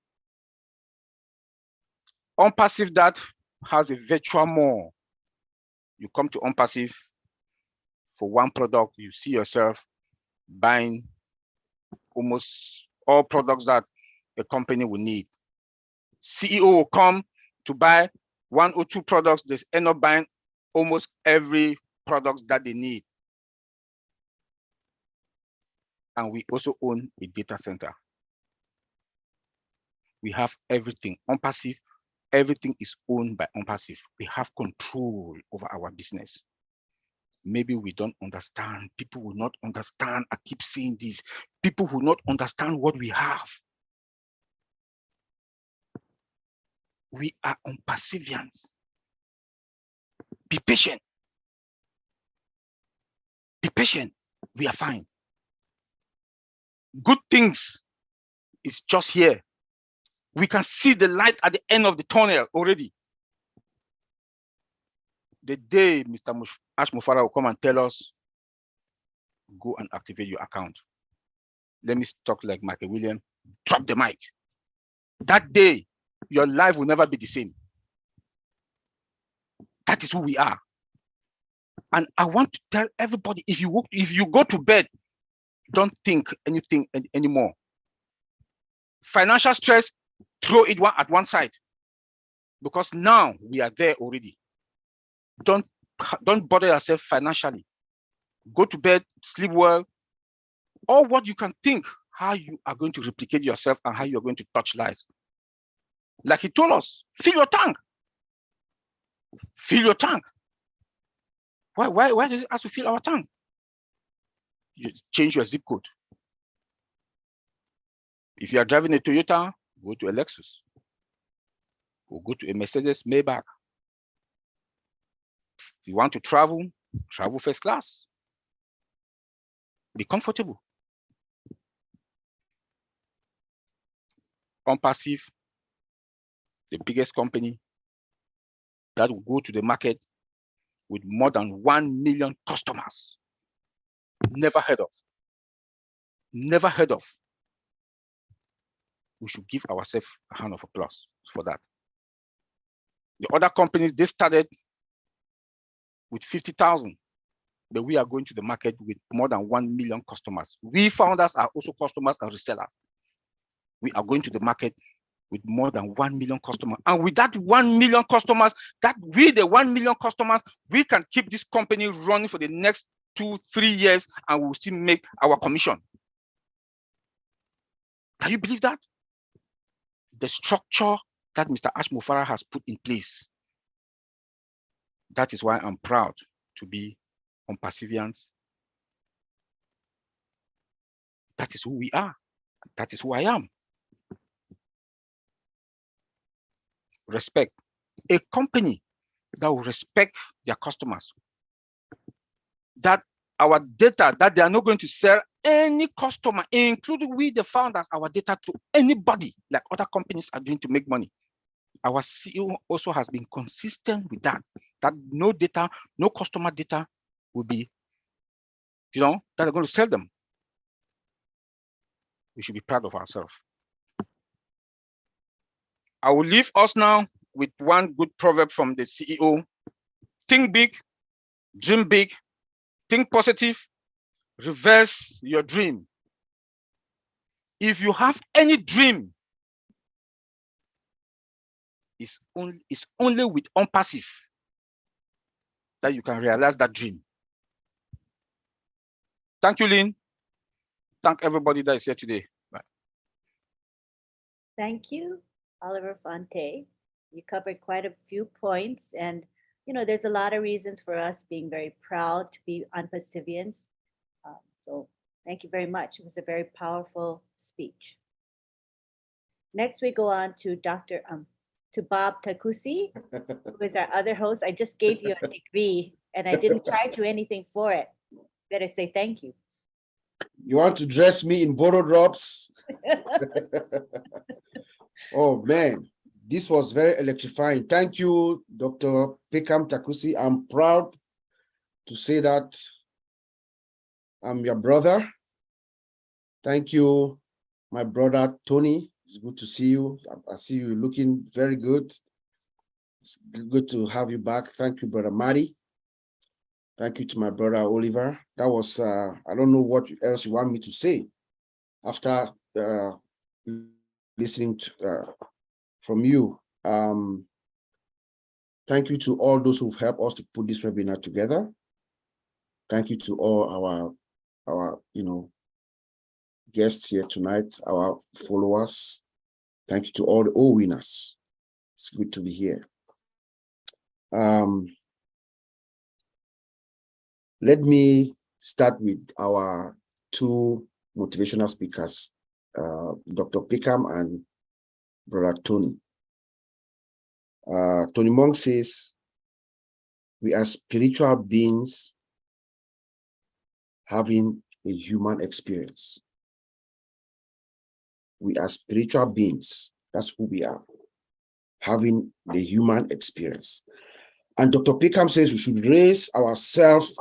OnPassive that has a virtual mall. You come to OnPassive for one product, you see yourself buying almost all products that a company will need. CEO will come to buy 1 or 2 products, they end up buying almost every product that they need. And we also own a data center. We have everything. OnPassive, everything is owned by OnPassive. We have control over our business. Maybe we don't understand. People will not understand. I keep saying this. People will not understand what we have. We are OnPassivians. Be patient. Be patient. We are fine. Good things is just here. We can see the light at the end of the tunnel already. The day Mr. Ash Mufara will come and tell us, go and activate your account. Let me talk like Michael Williams, drop the mic. That day, your life will never be the same. That is who we are. And I want to tell everybody, if you go to bed, don't think anything anymore. Financial stress, throw it at one side. Because now we are there already. Don't bother yourself financially. Go to bed, sleep well, or what you can think, how you are going to replicate yourself and how you are going to touch lives. Like he told us, fill your tank. Fill your tank. Why does it ask to fill our tank? You change your zip code. If you are driving a Toyota, go to a Lexus. Or go to a Mercedes Maybach. If you want to travel, travel first class. Be comfortable. OnPassive, the biggest company that will go to the market with more than 1 million customers. Never heard of. Never heard of. We should give ourselves a hand of applause for that. The other companies, they started with 50,000, but we are going to the market with more than 1 million customers. We founders are also customers and resellers. We are going to the market with more than 1 million customers. And with that 1 million customers, the 1 million customers, we can keep this company running for the next 2-3 years and we'll still make our commission. Can you believe that? The structure that Mr. Ash Mufara has put in place. That is why I'm proud to be OnPassivians. That is who we are. That is who I am. Respect. A company that will respect their customers. That our data, that they are not going to sell any customer, including we, the founders, our data to anybody like other companies are doing to make money. Our CEO also has been consistent with that no data, no customer data will be, that are going to sell them. We should be proud of ourselves. I will leave us now with one good proverb from the CEO. Think big, dream big, think positive, reverse your dream. If you have any dream, it's only with OnPassive that you can realize that dream. Thank you, Lynn. Thank everybody that is here today. Bye. Thank you, Oliver Fonte. You covered quite a few points, and there's a lot of reasons for us being very proud to be OnPassivians. So thank you very much. It was a very powerful speech. Next, we go on to to Bob Takusi, who is our other host. I just gave you a degree, and I didn't charge you anything for it. Better say thank you. You want to dress me in borrow drops? Oh man, this was very electrifying. Thank you, Dr. Pekam Takusi. I'm proud to say that I'm your brother. Thank you, my brother Tony. It's good to see you. I see you looking very good. It's good to have you back. Thank you, Brother Marty. Thank you to my brother Oliver. That was, I don't know what else you want me to say after listening to, from you. Thank you to all those who've helped us to put this webinar together. Thank you to all our guests here tonight, our followers. Thank you to all the OWinners. It's good to be here. Let me start with our two motivational speakers, Dr. Pickham and Brother Tony. Tony Monk says, we are spiritual beings having a human experience. We are spiritual beings. That's who we are, having the human experience. And Dr. Pickham says we should raise ourselves,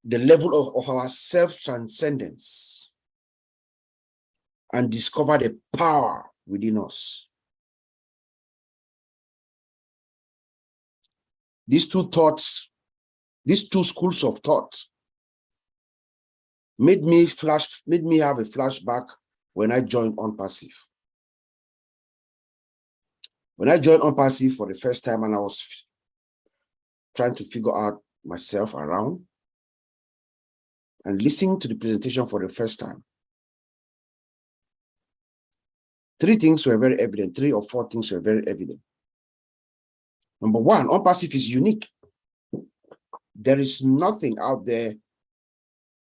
the level of our self-transcendence, and discover the power within us. These two thoughts, these two schools of thought made me have a flashback when I joined OnPassive. When I joined OnPassive for the first time and I was trying to figure out myself around and listening to the presentation for the first time, three things were very evident, 3 or 4 things were very evident. Number one, OnPassive is unique. There is nothing out there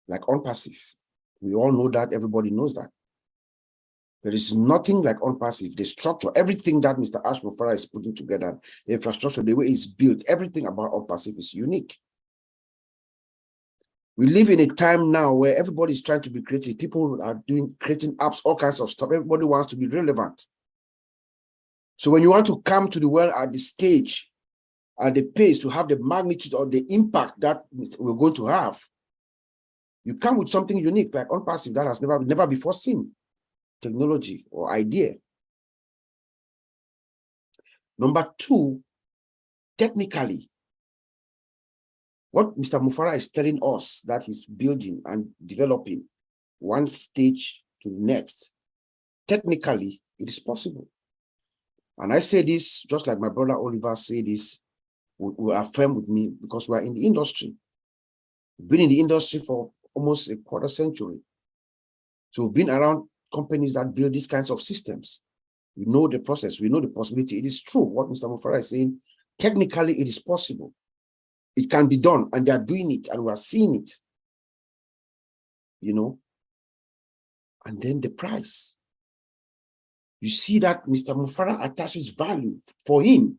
like OnPassive. We all know that, everybody knows that. There is nothing like OnPassive. The structure, everything that Mr. Ash Mufara is putting together, the infrastructure, the way it's built, everything about OnPassive is unique. We live in a time now where everybody is trying to be creative. People are creating apps, all kinds of stuff. Everybody wants to be relevant. So when you want to come to the world at the stage, at the pace, to have the magnitude or the impact that we're going to have, you come with something unique like OnPassive that has never before seen technology or idea. Number two, technically, what Mr. Mufara is telling us that he's building and developing one stage to the next, technically, it is possible. And I say this, just like my brother Oliver said this, will affirm with me because we are in the industry. We've been in the industry for almost a quarter century. So we've been around companies that build these kinds of systems. We know the process, we know the possibility. It is true what Mr. Mufara is saying. Technically, it is possible. It can be done, and they are doing it, and we are seeing it. And then the price. You see that Mr. Mufara attaches value for him.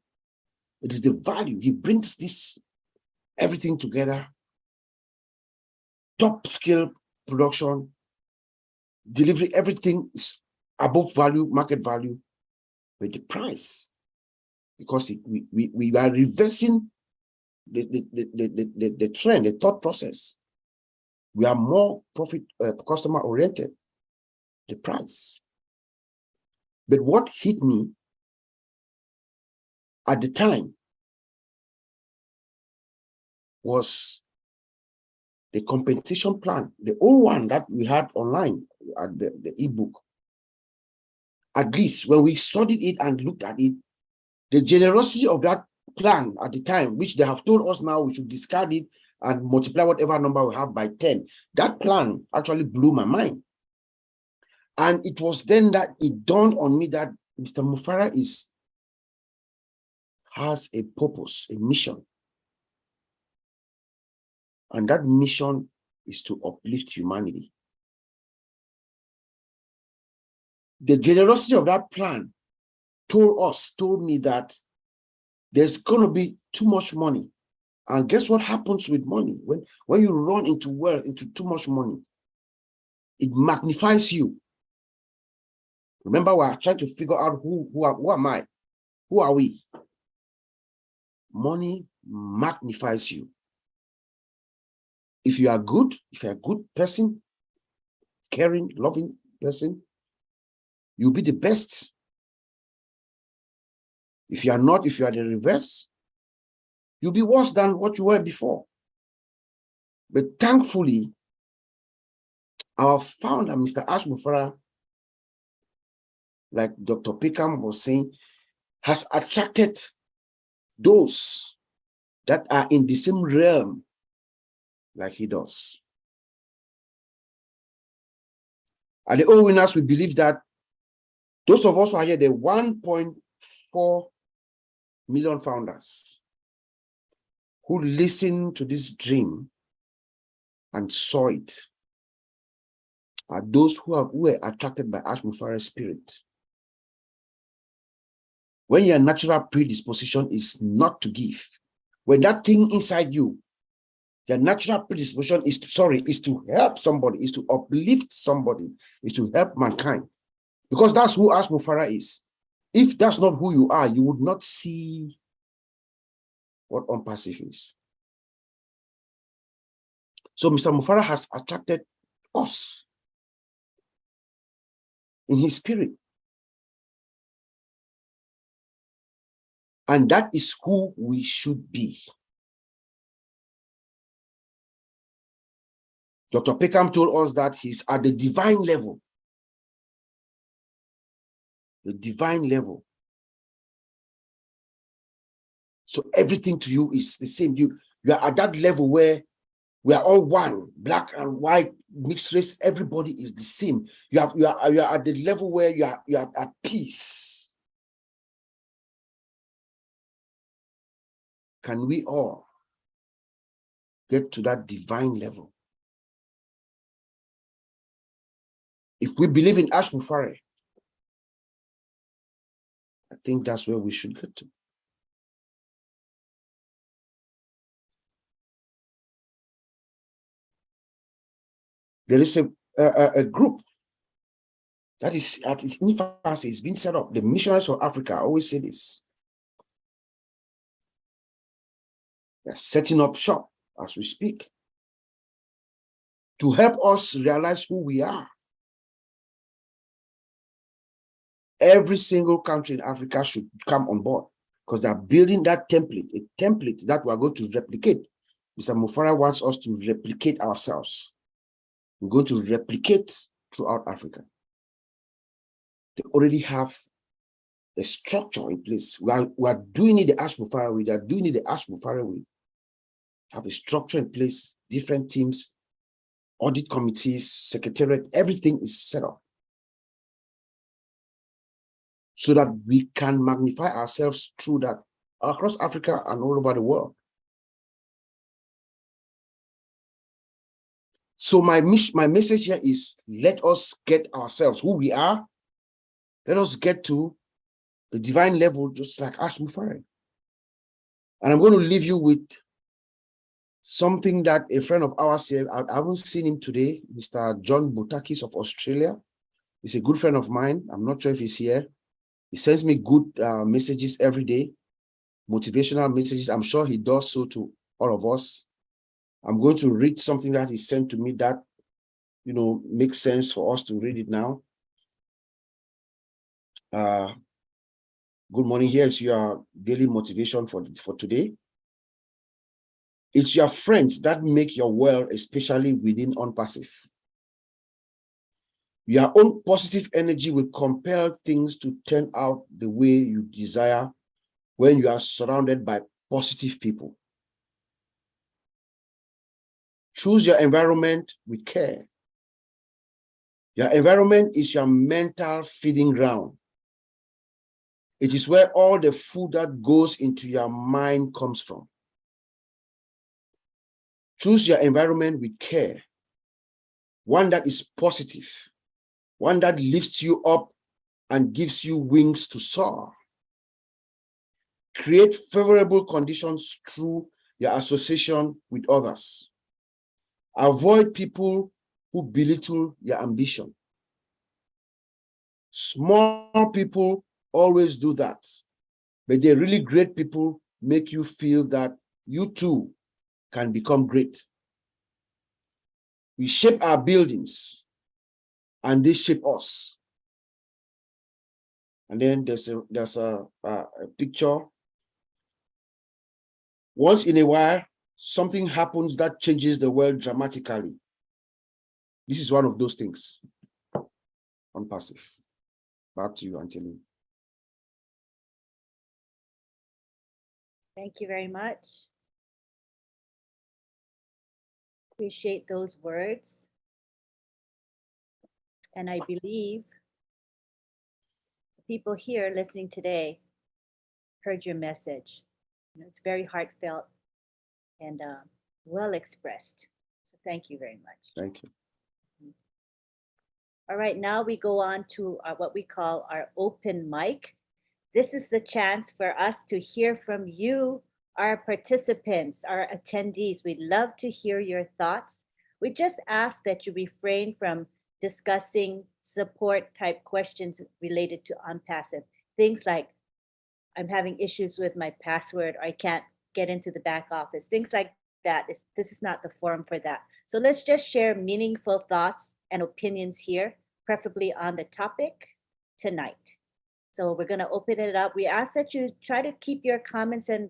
It is the value. He brings this, everything together. Top scale production, delivery, everything is above value, market value, but the price, because we are reversing the trend, the thought process. We are more profit customer oriented, the price. But what hit me at the time was the compensation plan, the old one that we had online at the ebook. At least when we studied it and looked at it, the generosity of that plan at the time, which they have told us now we should discard it and multiply whatever number we have by 10, that plan actually blew my mind. And it was then that it dawned on me that Mr. Mufara has a purpose, a mission. And that mission is to uplift humanity. The generosity of that plan told me that there's going to be too much money. And guess what happens with money? When you run into wealth, into too much money, it magnifies you. Remember, we're trying to figure out who am I? Who are we? Money magnifies you. If you are good, if you're a good person, caring, loving person, you'll be the best. If you are not, if you are the reverse, you'll be worse than what you were before. But thankfully, our founder, Mr. Ash Mufara, like Dr. Pickham was saying, has attracted those that are in the same realm like he does. At the OWinners, we believe that those of us who are here, the 1.4 million founders who listened to this dream and saw it, are those who were attracted by Ash Mufara's spirit. When your natural predisposition is not to give, when that thing inside you, your natural predisposition is to help somebody, is to uplift somebody, is to help mankind. Because that's who Ash Mufara is. If that's not who you are, you would not see what unpassive is. So Mr. Mufara has attracted us in his spirit. And that is who we should be. Dr. Peckham told us that he's at the divine level. The divine level. So everything to you is the same. You are at that level where we are all one, black and white, mixed race, everybody is the same. You are at the level where you are at peace. Can we all get to that divine level? If we believe in Ash Mufara, I think that's where we should get to. There is a group that is at its infancy, it's been set up. The Missionaries for Africa always say this. They're setting up shop as we speak to help us realize who we are. Every single country in Africa should come on board because they're building that template, a template that we're going to replicate. Mr. Mufara wants us to replicate ourselves. We're going to replicate throughout Africa. They already have a structure in place. We are doing it the Ash Mufara way. They are doing it the Ash Mufara way. Have a structure in place, different teams, audit committees, secretariat, everything is set up so that we can magnify ourselves through that across Africa and all over the world. So my message here is, let us get ourselves who we are. Let us get to the divine level, just like Ash Mufara. And I'm going to leave you with something that a friend of ours here, I haven't seen him today, Mr. John Butakis of Australia. He's a good friend of mine. I'm not sure if he's here. He sends me good messages every day, motivational messages. I'm sure he does so to all of us. I'm going to read something that he sent to me that, makes sense for us to read it now. Good morning. Here's your daily motivation for today. It's your friends that make your world, especially within unpassive. Your own positive energy will compel things to turn out the way you desire when you are surrounded by positive people. Choose your environment with care. Your environment is your mental feeding ground. It is where all the food that goes into your mind comes from. Choose your environment with care, one that is positive, one that lifts you up and gives you wings to soar. Create favorable conditions through your association with others. Avoid people who belittle your ambition. Small people always do that, but the really great people make you feel that you too can become great. We shape our buildings and they shape us. And then there's a picture Once in a while, something happens that changes the world dramatically. This is one of those things. On passive. Back to you, Anthony. Thank you very much. Appreciate those words. And I believe the people here listening today heard your message. You know, it's very heartfelt and well expressed. So thank you very much. Thank you. All right, now we go on to what we call our open mic. This is the chance for us to hear from you, our participants, our attendees. We'd love to hear your thoughts. We just ask that you refrain from discussing support type questions related to OnPassive. Things like, I'm having issues with my password, or I can't get into the back office. Things like that. This is not the forum for that. So let's just share meaningful thoughts and opinions here, preferably on the topic tonight. So we're going to open it up. We ask that you try to keep your comments and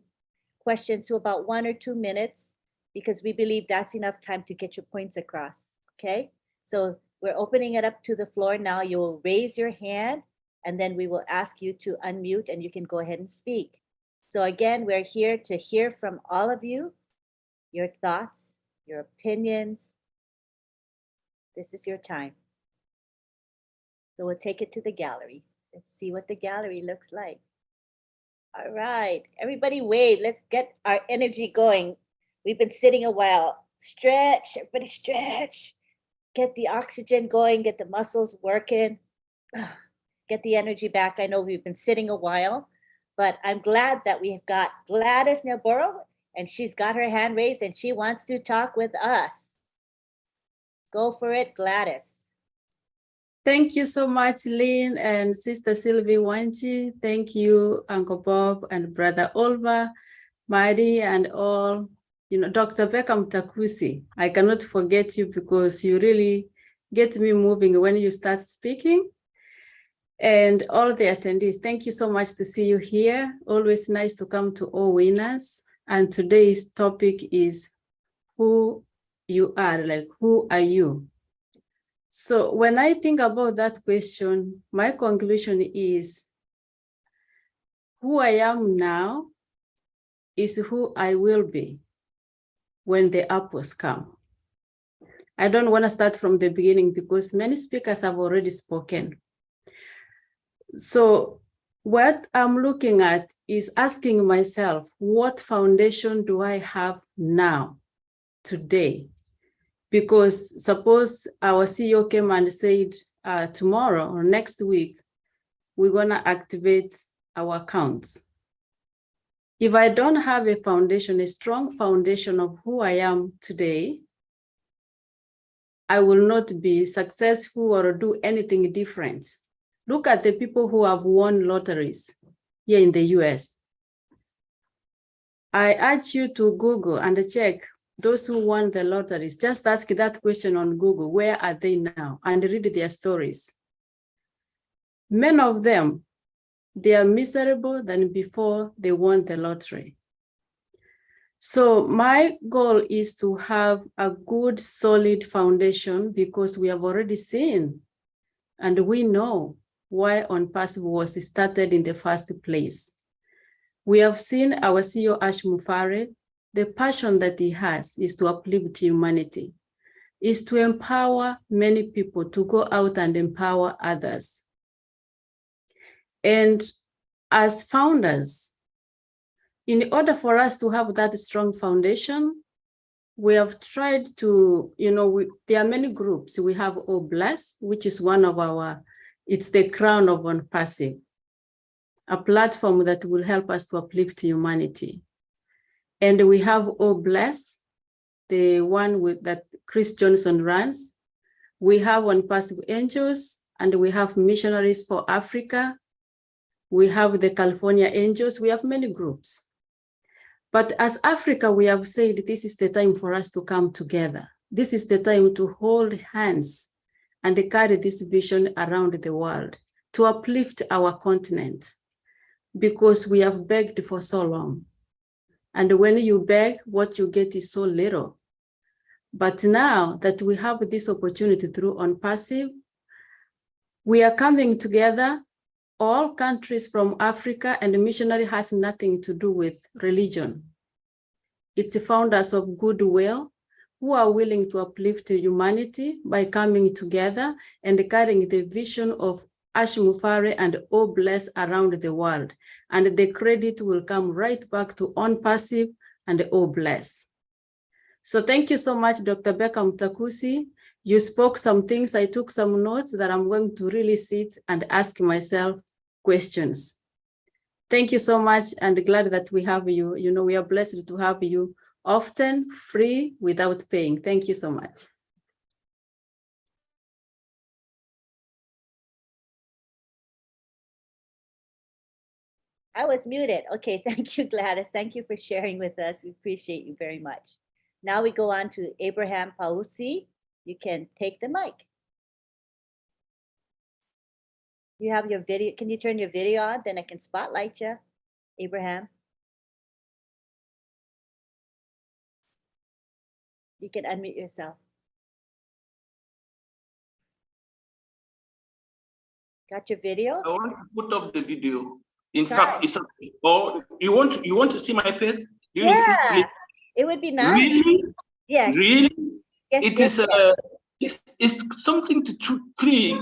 questions to about 1 or 2 minutes, because we believe that's enough time to get your points across. Okay, so we're opening it up to the floor now. You'll raise your hand and then we will ask you to unmute and you can go ahead and speak. So again, we're here to hear from all of you, your thoughts, your opinions. This is your time. So we'll take it to the gallery. Let's see what the gallery looks like. All right, everybody wave. Let's get our energy going. We've been sitting a while. Stretch, everybody stretch. Get the oxygen going, get the muscles working. Get the energy back. I know we've been sitting a while, but I'm glad that we've got Gladys Navarro, and she's got her hand raised and she wants to talk with us. Go for it, Gladys. Thank you so much, Lynn and Sister Sylvie Wanchi. Thank you, Uncle Bob and Brother Olva, Madi, and all. You know, Dr. Pekam Takusi, I cannot forget you because you really get me moving when you start speaking. And all the attendees, thank you so much to see you here. Always nice to come to OWinners. And today's topic is who you are, like who are you? So when I think about that question, my conclusion is who I am now is who I will be when the apples come. I don't want to start from the beginning because many speakers have already spoken. So what I'm looking at is asking myself, what foundation do I have now, today? Because suppose our CEO came and said, tomorrow or next week, we're gonna activate our accounts. If I don't have a foundation, a strong foundation of who I am today, I will not be successful or do anything different. Look at the people who have won lotteries here in the US. I urge you to Google and check those who won the lotteries. Just ask that question on Google, where are they now? And read their stories. Many of them, they are miserable than before they won the lottery. So my goal is to have a good, solid foundation because we have already seen and we know why OnPassive was started in the first place. We have seen our CEO, Ash Mufareh, the passion that he has is to uplift humanity, is to empower many people to go out and empower others. And as founders, in order for us to have that strong foundation, we have tried to, there are many groups. We have OWinners, which is one of our, it's the crown of OnPassive, a platform that will help us to uplift humanity. And we have OWinners, the one with that Chris Johnson runs. We have OnPassive Angels, and we have Missionaries for Africa. We have the California Angels. We have many groups. But as Africa, we have said, this is the time for us to come together. This is the time to hold hands and carry this vision around the world, to uplift our continent, because we have begged for so long. And when you beg, what you get is so little. But now that we have this opportunity through OnPassive, we are coming together, all countries from Africa, and the missionary has nothing to do with religion. It's founders of goodwill who are willing to uplift humanity by coming together and carrying the vision of Ash Mufare and O Bless around the world. And the credit will come right back to OnPassive and O Bless. So thank you so much, Dr. Beckham Takusi. You spoke some things, I took some notes that I'm going to really sit and ask myself questions. Thank you so much, and glad that we have you. You know, we are blessed to have you often, free, without paying. Thank you so much. I was muted. Okay, thank you, Gladys. Thank you for sharing with us. We appreciate you very much. Now we go on to Abraham Pausi. You can take the mic. You have your video. Can you turn your video on? Then I can spotlight you, Abraham. You can unmute yourself. Got your video? I want to put off the video. In Try. fact, it's or you want to see my face? Do you insist, Yeah, please? it would be nice. Really? Yes. Really? Yes, It yes, is it's something to three.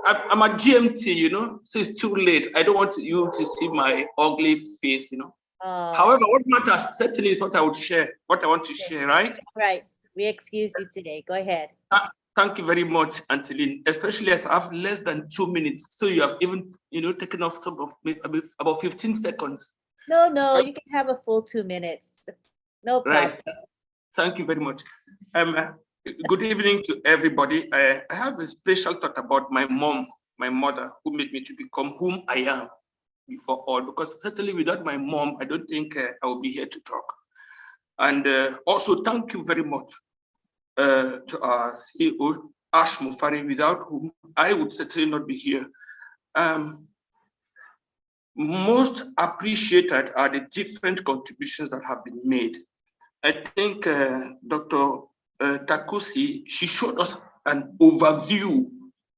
I'm at GMT, you know, so it's too late. I don't want you to see my ugly face, you know. However, what matters certainly is what I would share, what I want to share, right? Right. We excuse you today. Go ahead. Thank you very much, Antolin, especially as I have less than 2 minutes. So you have even, you know, taken off some of about 15 seconds. No, you can have a full 2 minutes. No problem. Right. Thank you very much. Good evening to everybody. I have a special thought about my mom, my mother, who made me to become whom I am before all, because certainly without my mom, I don't think I will be here to talk. And also thank you very much to our CEO, Ash Mufare, without whom I would certainly not be here. Most appreciated are the different contributions that have been made. I think Dr. Takusi, she showed us an overview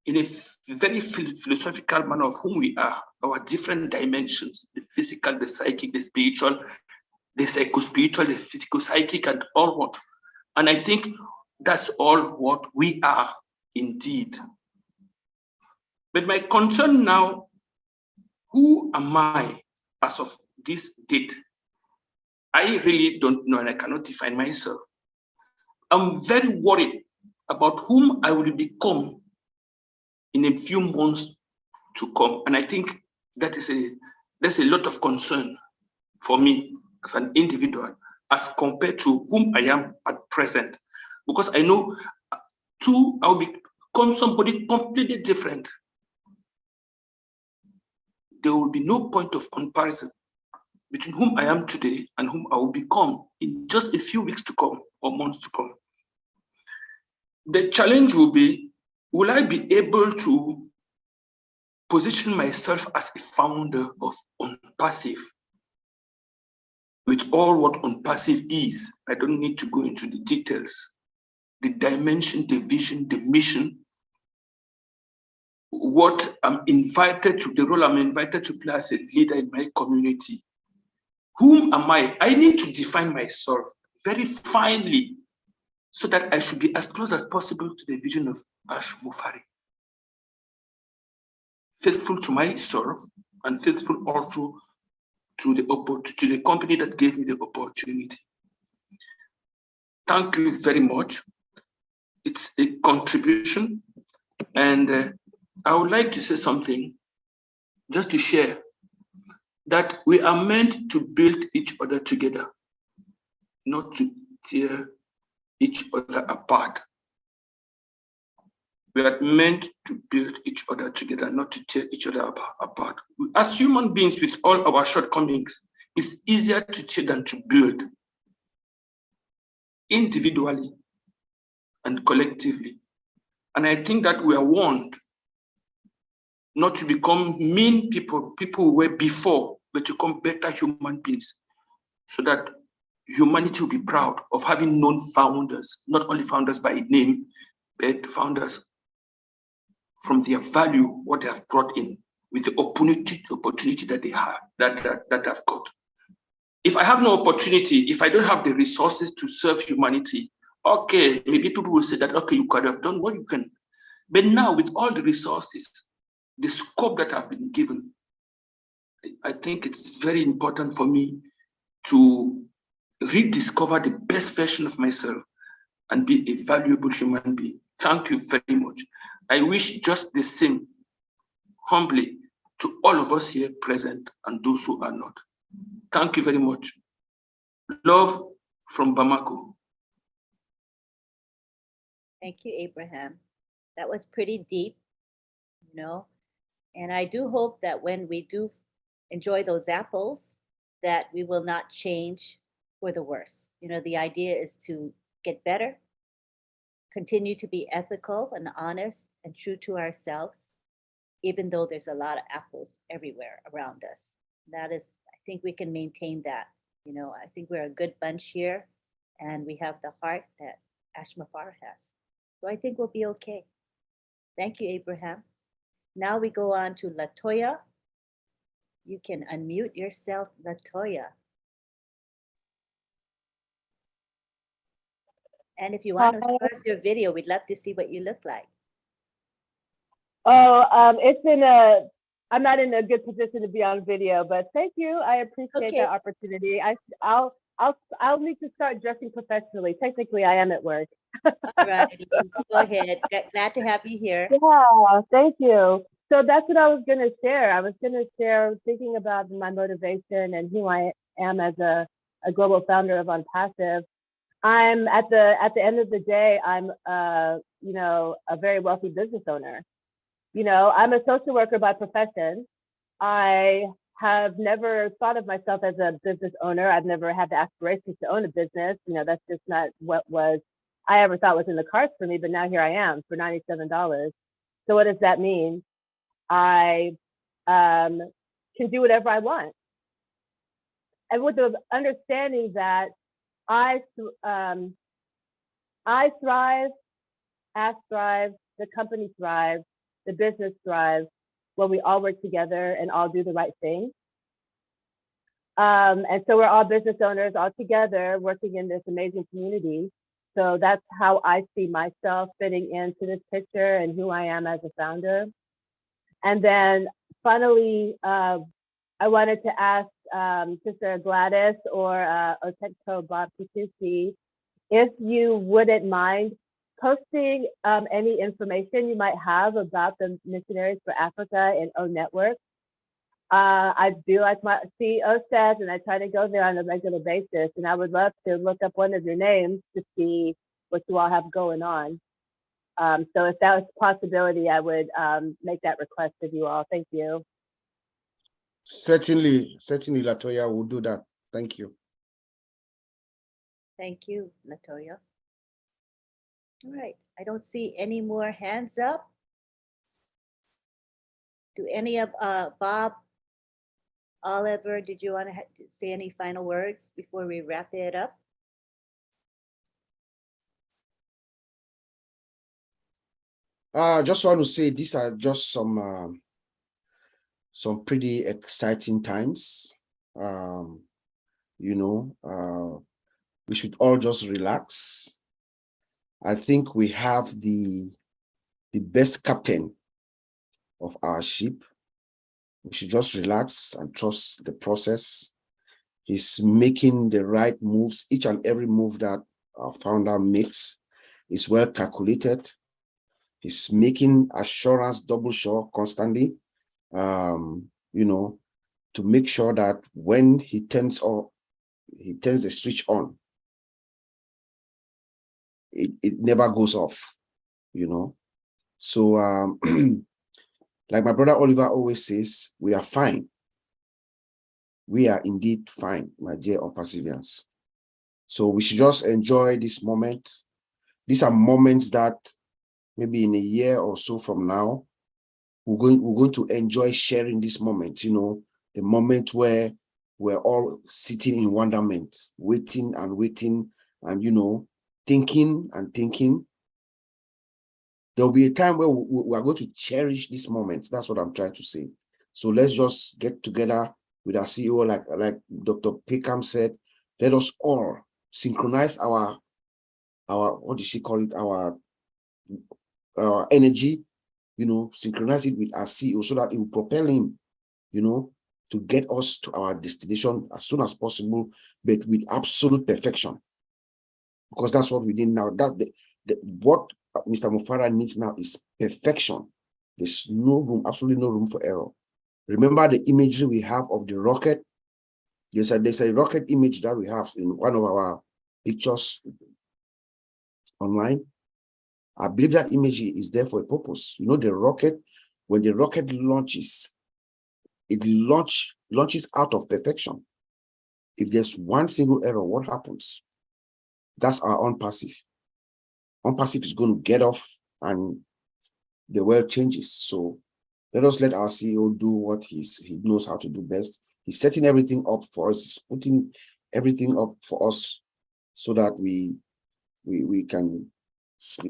in a very philosophical manner of who we are, our different dimensions, the physical, the psychic, the spiritual, the psycho-spiritual, the physical-psychic, and all what. And I think that's all what we are indeed. But my concern now, who am I as of this date? I really don't know, and I cannot define myself. I'm very worried about whom I will become in a few months to come. And I think there's a lot of concern for me as an individual as compared to whom I am at present. Because I know I'll become somebody completely different. There will be no point of comparison between whom I am today and whom I will become in just a few weeks to come or months to come. The challenge will be, will I be able to position myself as a founder of OnPassive with all what OnPassive is? I don't need to go into the details. The dimension, the vision, the mission, what I'm invited to, the role I'm invited to play as a leader in my community. Whom am I? I need to define myself very finely so that I should be as close as possible to the vision of Ash Mufare. Faithful to myself and faithful also to the company that gave me the opportunity. Thank you very much. It's a contribution, and I would like to say something just to share that we are meant to build each other together, not to tear each other apart. We are meant to build each other together, not to tear each other apart. As human beings with all our shortcomings, it's easier to tear than to build, individually and collectively. And I think that we are warned not to become mean people who were before, but to become better human beings, so that humanity will be proud of having known founders, not only founders by name, but founders from their value, what they have brought in, with the opportunity that they have, that I've got. If I have no opportunity, if I don't have the resources to serve humanity, okay, maybe people will say that, okay, you could have done what you can. But now with all the resources, the scope that I've been given, I think it's very important for me to rediscover the best version of myself and be a valuable human being. Thank you very much. I wish just the same, humbly, to all of us here present and those who are not. Thank you very much. Love from Bamako. Thank you, Abraham. That was pretty deep, you know, and I do hope that when we do enjoy those apples, that we will not change for the worse. You know, the idea is to get better, continue to be ethical and honest and true to ourselves, even though there's a lot of apples everywhere around us. That is, I think we can maintain that. You know, I think we're a good bunch here and we have the heart that Ashmafar has. So I think we'll be okay. Thank you, Abraham. Now we go on to Latoya. You can unmute yourself, Latoya. And if you want to show us your video, we'd love to see what you look like. Oh, I'm not in a good position to be on video, but thank you. I appreciate that opportunity. I'll need to start dressing professionally. Technically, I am at work. All right, go ahead. Glad to have you here. Yeah, thank you. So that's what I was going to share. I was going to share thinking about my motivation and who I am as a global founder of OnPassive. I'm at the end of the day, I'm you know, a very wealthy business owner. You know, I'm a social worker by profession. I have never thought of myself as a business owner. I've never had the aspirations to own a business. You know, that's just not what I ever thought was in the cards for me, but now here I am for $97. So what does that mean? I can do whatever I want. And with the understanding that I thrive, Ash thrives, the company thrives, the business thrives when we all work together and all do the right thing. And so we're all business owners all together working in this amazing community. So that's how I see myself fitting into this picture and who I am as a founder. And then finally, I wanted to ask Sister Gladys or Otetko Bob Kisusi, if you wouldn't mind posting any information you might have about the Missionaries for Africa and O Network. I do like my CEO says, and I try to go there on a regular basis, and I would love to look up one of your names to see what you all have going on. So if that was a possibility, I would make that request of you all. Thank you. Certainly, Latoya will do that. Thank you. Thank you, Latoya. All right, I don't see any more hands up. Do any of Bob, Oliver, did you want to say any final words before we wrap it up? I just want to say these are just some pretty exciting times. You know, we should all just relax. I think we have the best captain of our ship. We should just relax and trust the process. He's making the right moves. Each and every move that our founder makes is well calculated. He's making assurance double sure constantly, you know, to make sure that when he turns the switch on, it never goes off, you know. So like my brother Oliver always says, we are fine. We are indeed fine, my dear OwnPassivians. So we should just enjoy this moment. These are moments that maybe in a year or so from now, we're going to enjoy sharing this moment, you know, the moment where we're all sitting in wonderment, waiting and waiting and, thinking and thinking. There'll be a time where we are going to cherish these moments. That's what I'm trying to say. So let's just get together with our CEO, like Dr. Peckham said. Let us all synchronize our what did she call it? Our energy, synchronize it with our CEO so that it will propel him, to get us to our destination as soon as possible, but with absolute perfection. Because that's what we need now. What Mr. Mufara needs now is perfection. There's no room, absolutely no room for error. Remember the imagery we have of the rocket? There's a rocket image that we have in one of our pictures online. I believe that image is there for a purpose. The rocket, when the rocket launches, it launches out of perfection. If there's one single error, what happens? That's our unpassive. Unpassive is going to get off and the world changes. So let us let our CEO do what he knows how to do best. He's setting everything up for us, he's putting everything up for us so that we can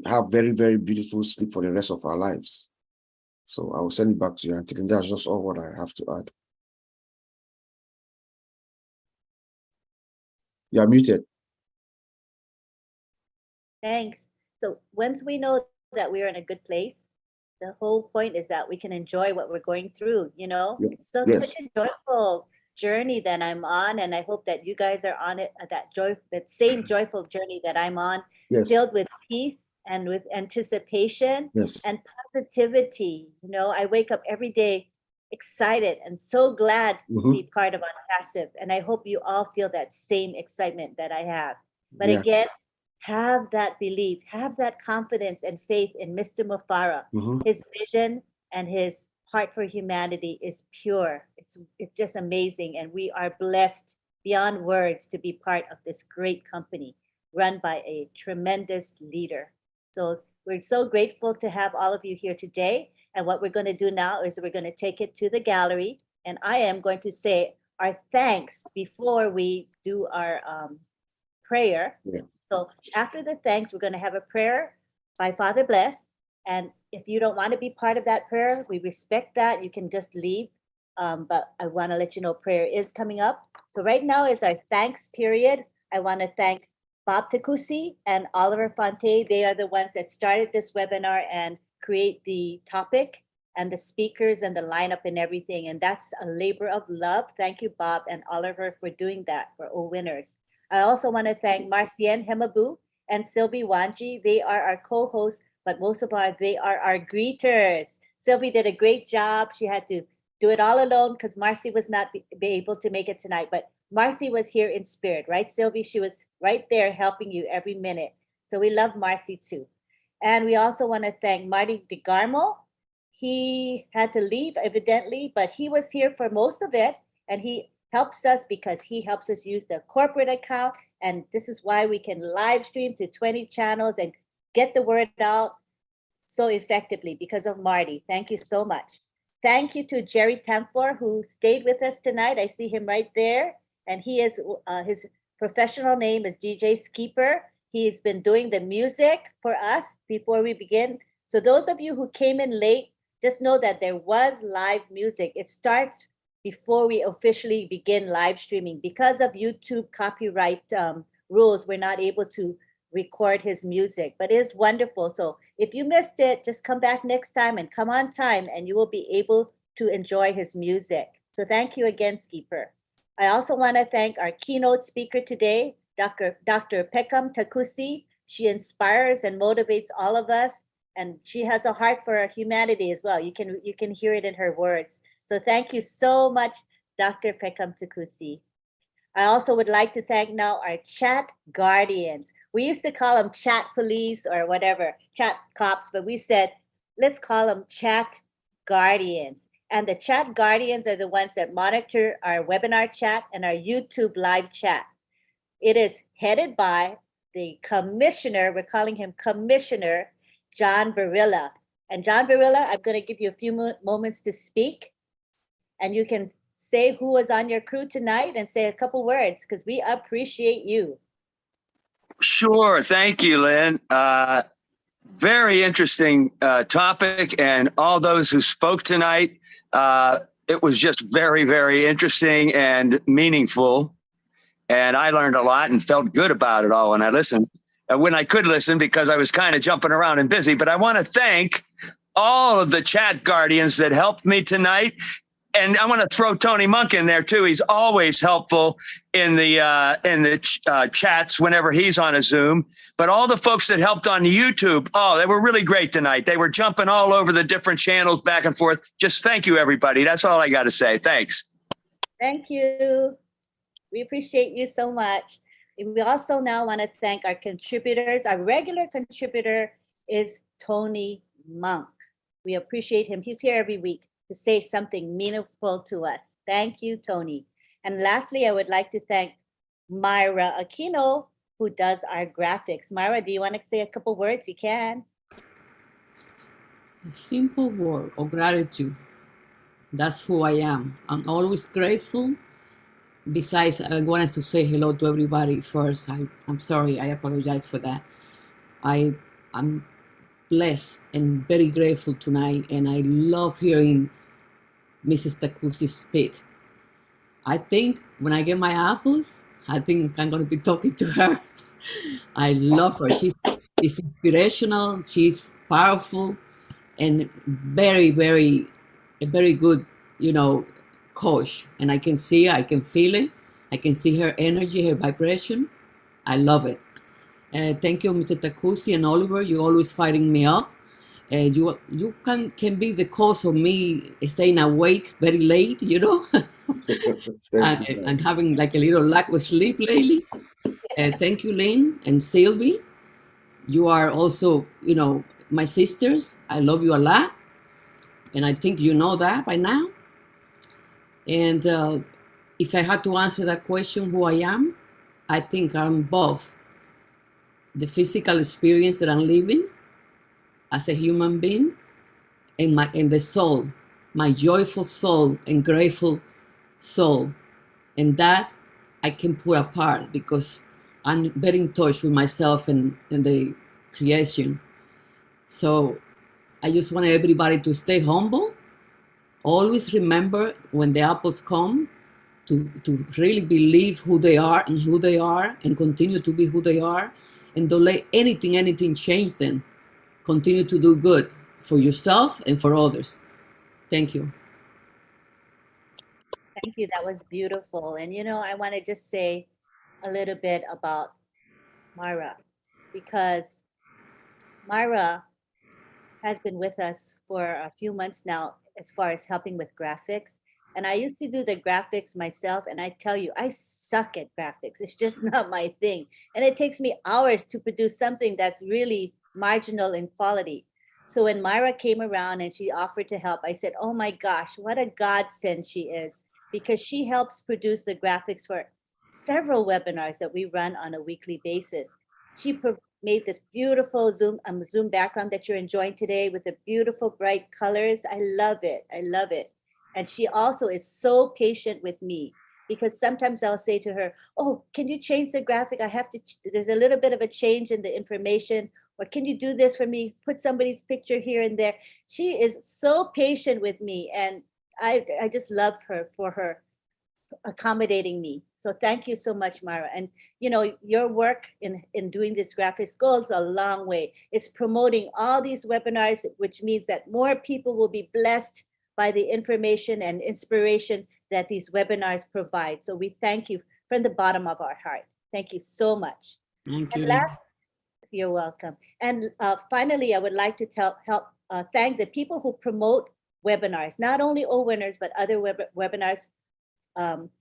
have very, very beautiful sleep for the rest of our lives. So I will send it back to you, Auntie Lynn. That's just all what I have to add. You are muted. Thanks. So once we know that we're in a good place, the whole point is that we can enjoy what we're going through, Yeah. It's such a joyful journey that I'm on, and I hope that you guys are on it, that same joyful journey that I'm on, Yes. filled with peace and with anticipation Yes. and positivity. I wake up every day excited and so glad to be part of Unpassive, and I hope you all feel that same excitement that I have. But Yeah. again, have that belief, have that confidence and faith in Mr. Mufara. His vision and his heart for humanity is pure. It's just amazing. And we are blessed beyond words to be part of this great company run by a tremendous leader. So we're so grateful to have all of you here today. And what we're going to do now is we're going to take it to the gallery. And I am going to say our thanks before we do our prayer. Yeah. So after the thanks, we're going to have a prayer by Father Bless. And if you don't want to be part of that prayer, we respect that. You can just leave. But I want to let you know prayer is coming up. So right now is our thanks period. I want to thank Bob Takusi and Oliver Fonte. They are the ones that started this webinar and create the topic and the speakers and the lineup and everything. And that's a labor of love. Thank you, Bob and Oliver, for doing that for OWinners. I also want to thank Marcienne Hemabu and Sylvie Wanji. They are our co-hosts, but most of all, they are our greeters. Sylvie did a great job. She had to do it all alone because Marcy was not be able to make it tonight, but Marcy was here in spirit, right, Sylvie? She was right there helping you every minute. So we love Marcy too. And we also want to thank Marty DeGarmo. He had to leave, evidently, but he was here for most of it, and he helps us because he helps us use the corporate account. And this is why we can live stream to 20 channels and get the word out so effectively because of Marty. Thank you so much. Thank you to Jerry Templer, who stayed with us tonight. I see him right there. And he is, his professional name is DJ Skeeper. He's been doing the music for us before we begin. So those of you who came in late, just know that there was live music. It starts before we officially begin live streaming. Because of YouTube copyright rules, we're not able to record his music, but it is wonderful. So if you missed it, just come back next time and come on time and you will be able to enjoy his music. So thank you again, Skeeper. I also want to thank our keynote speaker today, Dr. Peckham Takusi. She inspires and motivates all of us, and she has a heart for humanity as well. You can hear it in her words. So thank you so much, Dr. Peckham Takusi. I also would like to thank now our chat guardians. We used to call them chat police or whatever, chat cops, but we said, let's call them chat guardians. And the chat guardians are the ones that monitor our webinar chat and our YouTube live chat. It is headed by the commissioner, we're calling him Commissioner John Barilla. And John Barilla, I'm going to give you a few moments to speak, and you can say who was on your crew tonight and say a couple words because we appreciate you. Sure. Thank you, Lynn. Very interesting topic, and all those who spoke tonight. It was just very, very interesting and meaningful. And I learned a lot and felt good about it all when I listened. When I could listen, because I was kind of jumping around and busy. But I want to thank all of the chat guardians that helped me tonight. And I want to throw Tony Monk in there too. He's always helpful in the chats whenever he's on a Zoom. But all the folks that helped on YouTube, oh, they were really great tonight. They were jumping all over the different channels back and forth. Just thank you, everybody. That's all I got to say. Thanks. Thank you. We appreciate you so much. And we also now want to thank our contributors. Our regular contributor is Tony Monk. We appreciate him. He's here every week to say something meaningful to us. Thank you, Tony. And lastly, I would like to thank Myra Aquino, who does our graphics. Myra, do you want to say a couple words? You can. A simple word of gratitude. That's who I am. I'm always grateful. Besides, I wanted to say hello to everybody first. I'm sorry, I apologize for that. I'm blessed and very grateful tonight, and I love hearing Mrs. Takusi speak. I think when I get my apples, I think I'm going to be talking to her. I love her. She's inspirational. She's powerful and very, very, a very good, coach. And I can see her, I can feel it. I can see her energy, her vibration. I love it. Thank you, Mr. Takusi and Oliver. You're always fighting me up. You can be the cause of me staying awake very late, and having like a little lack of sleep lately. Thank you, Lynn and Sylvie. You are also, my sisters. I love you a lot. And I think you know that by now. And if I had to answer that question, who I am, I think I'm both the physical experience that I'm living as a human being and the soul, my joyful soul and grateful soul. And that I can put apart because I'm very in touch with myself and the creation. So I just want everybody to stay humble. Always remember when the apples come to really believe who they are and continue to be who they are, and don't let anything change them. Continue to do good for yourself and for others. Thank you. Thank you. That was beautiful. And I want to just say a little bit about Myra, because Myra has been with us for a few months now as far as helping with graphics. And I used to do the graphics myself, and I tell you, I suck at graphics. It's just not my thing. And it takes me hours to produce something that's really marginal in quality. So when Myra came around and she offered to help, I said, oh my gosh, what a godsend she is, because she helps produce the graphics for several webinars that we run on a weekly basis. She made this beautiful Zoom background that you're enjoying today with the beautiful bright colors. I love it. I love it. And she also is so patient with me, because sometimes I'll say to her, oh, can you change the graphic? There's a little bit of a change in the information, or can you do this for me? Put somebody's picture here and there. She is so patient with me, and I just love her for her accommodating me. So thank you so much, Myra. And your work in doing this graphics goes a long way. It's promoting all these webinars, which means that more people will be blessed by the information and inspiration that these webinars provide. So we thank you from the bottom of our heart. Thank you so much. Thank you. And you're welcome. And finally, I would like to thank the people who promote webinars, not only OWinners, but other webinars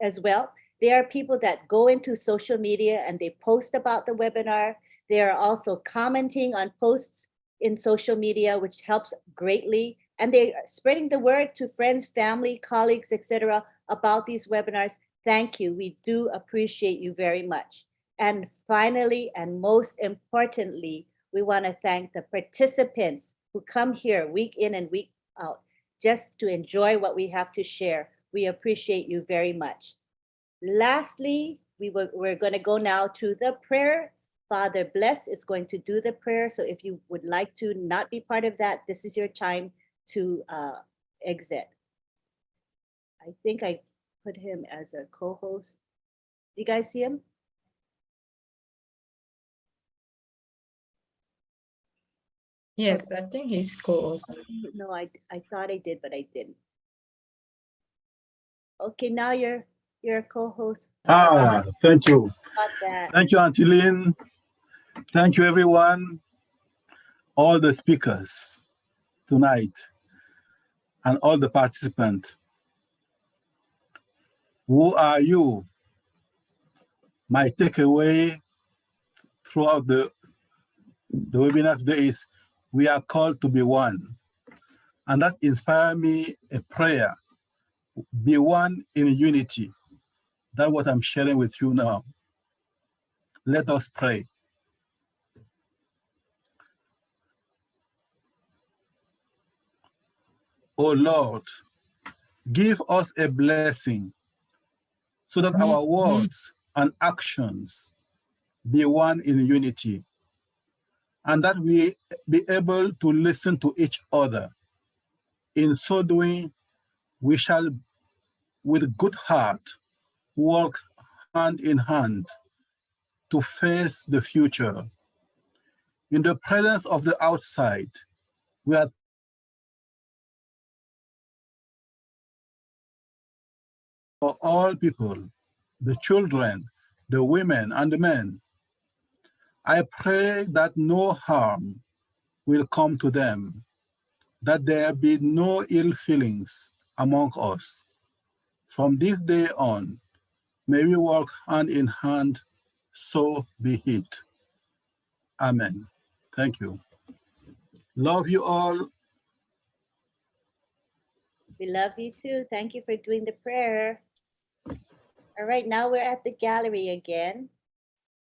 as well. There are people that go into social media and they post about the webinar. They are also commenting on posts in social media, which helps greatly. And they are spreading the word to friends, family, colleagues, etc. about these webinars. Thank you. We do appreciate you very much. And finally, and most importantly, we want to thank the participants who come here week in and week out just to enjoy what we have to share. We appreciate you very much. Lastly, we're going to go now to the prayer. Father Bless is going to do the prayer. So if you would like to not be part of that, this is your time to exit. I think I put him as a co-host. You guys see him? Yes, I think he's co-host. No, I thought I did, but I didn't. Okay, now you're a co-host. Thank you. About that. Thank you, Auntie Lynn. Thank you, everyone, all the speakers tonight, and all the participants. Who are you? My takeaway throughout the webinar today is we are called to be one. And that inspired me a prayer, be one in unity. That's what I'm sharing with you now. Let us pray. Oh Lord, give us a blessing so that our words and actions be one in unity, and that we be able to listen to each other. In so doing, we shall, with good heart, work hand in hand to face the future. In the presence of the outside, we are for all people, the children, the women, and the men. I pray that no harm will come to them, that there be no ill feelings among us. From this day on, may we work hand in hand, so be it. Amen. Thank you. Love you all. We love you too. Thank you for doing the prayer. All right, now we're at the gallery again.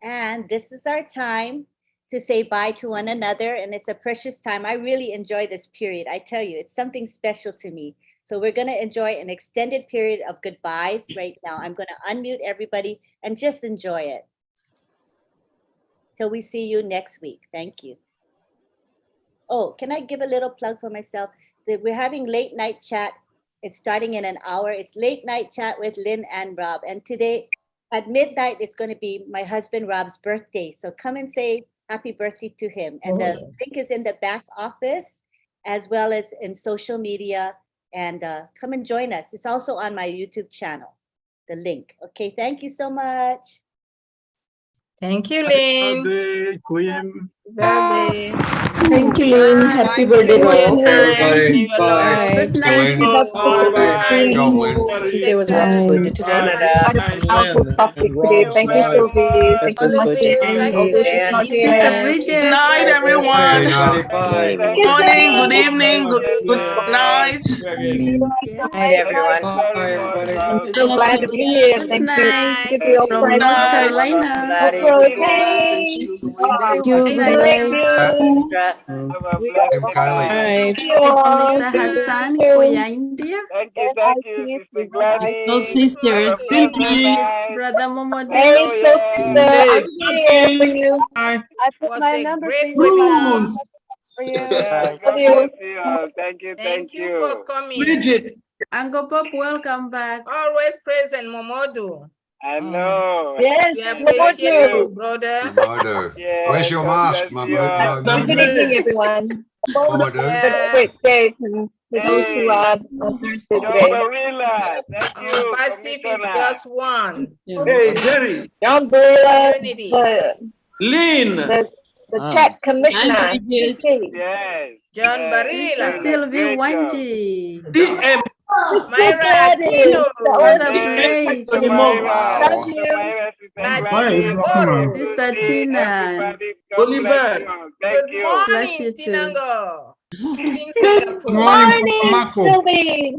And this is our time to say bye to one another. And it's a precious time. I really enjoy this period. I tell you, it's something special to me. So we're going to enjoy an extended period of goodbyes right now. I'm going to unmute everybody and just enjoy it. Till we see you next week. Thank you. Oh, can I give a little plug for myself? We're having late night chat. It's starting in an hour. It's late night chat with Lynn and Rob. And today at midnight, it's going to be my husband Rob's birthday. So come and say happy birthday to him. And the link is in the back office as well as in social media. And come and join us. It's also on my YouTube channel, the link. Okay, thank you so much. Thank you, Lynn. Happy birthday, Queen. Birthday. Thank you, Lynn. Happy birthday, Rob. Everybody. Bye. Good night. Tuesday was Rob's birthday today. And Lynn and Rob's Thank you, wife. Sylvie. Thank you, Moji. Sister Bridget. Good night, everyone. Good morning, good evening, good night. Night, everyone. I'm so glad to be here. Good Thank you. night Thank you all from North Carolina. Thank you. Good night. Right. Mr. Hassan Koya India. Thank you, Sister Gladys. Oh, sister. Brother Momodu. Hey, sister. I'm here for you. I put my number for you. Bruce. For you. God Love you. bless you all. Thank you. Thank you for coming. Bridget. Uncle Pop, welcome back. Always present, Momodu. I know. Yes, We appreciate you, brother. Yeah, Where's your God mask, bless you all. Good evening, everyone. Yeah. Great day to go to on Thursday John today. Barilla. Thank you. Passive is Commissioner. just one. Hey, Jerry. John Barilla, Unity. Lynn. the tech commissioner. Hi, Bridget. CC. Yes. John yes. Sister Barilla. Sylvie Great job. Wanji. DM. Myra Gladys. Aquino. Brother Yes, Blaze. Sister Wow. Myra. Love Sister you. Myra, Sister Gladys Gladys. Oro. Sister Susie, Tina. everybody. God bless Oliver. you all. Thank Good you. Bless you morning, too. Tinango. In Good Singapore. morning, Sylvie.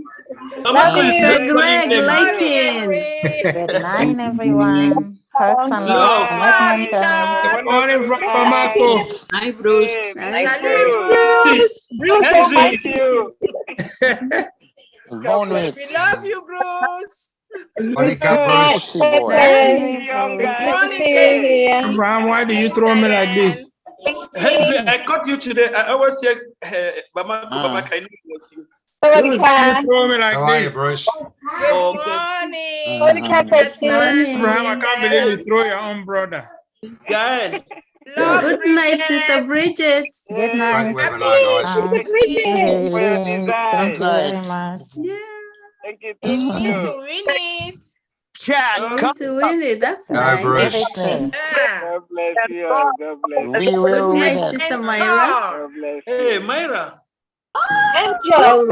Love Amako is you. just Brother calling Greg them. Lakin. Good night, everyone. Hugs and lots Love. of Hi. momentum. Good morning from Bamako. Hi, Bruce. Hey, Nice Mr. to Salut, Bruce. Bruce, say hi Thank to you. God bless. We love you, Bruce. Wake up, Bruce. Good Boy. young Good guy. morning, Good to see you Casey. here. Abraham, why do you throw me like this? Henry, I caught you today. I always say, Bamako, Ah. Bamako, I knew it was you. Bruce, why you Sawadika. throw me like How are you, this? Bruce? Good Sawadika, morning. That's Casey. Abraham, I can't believe you throw your own brother. Guys, Love Good night, Sister Bridget. Good Great night. webinar, Hey, guys. Sister Hey, Bridget. Lynn, thank you very much. Yeah, We need to win it. Chat, we come need to win it. That's Go, nice. Bruce. Everything. Ah, We Good will win night, it. Sister and Myra. more. hey, Myra. Angela.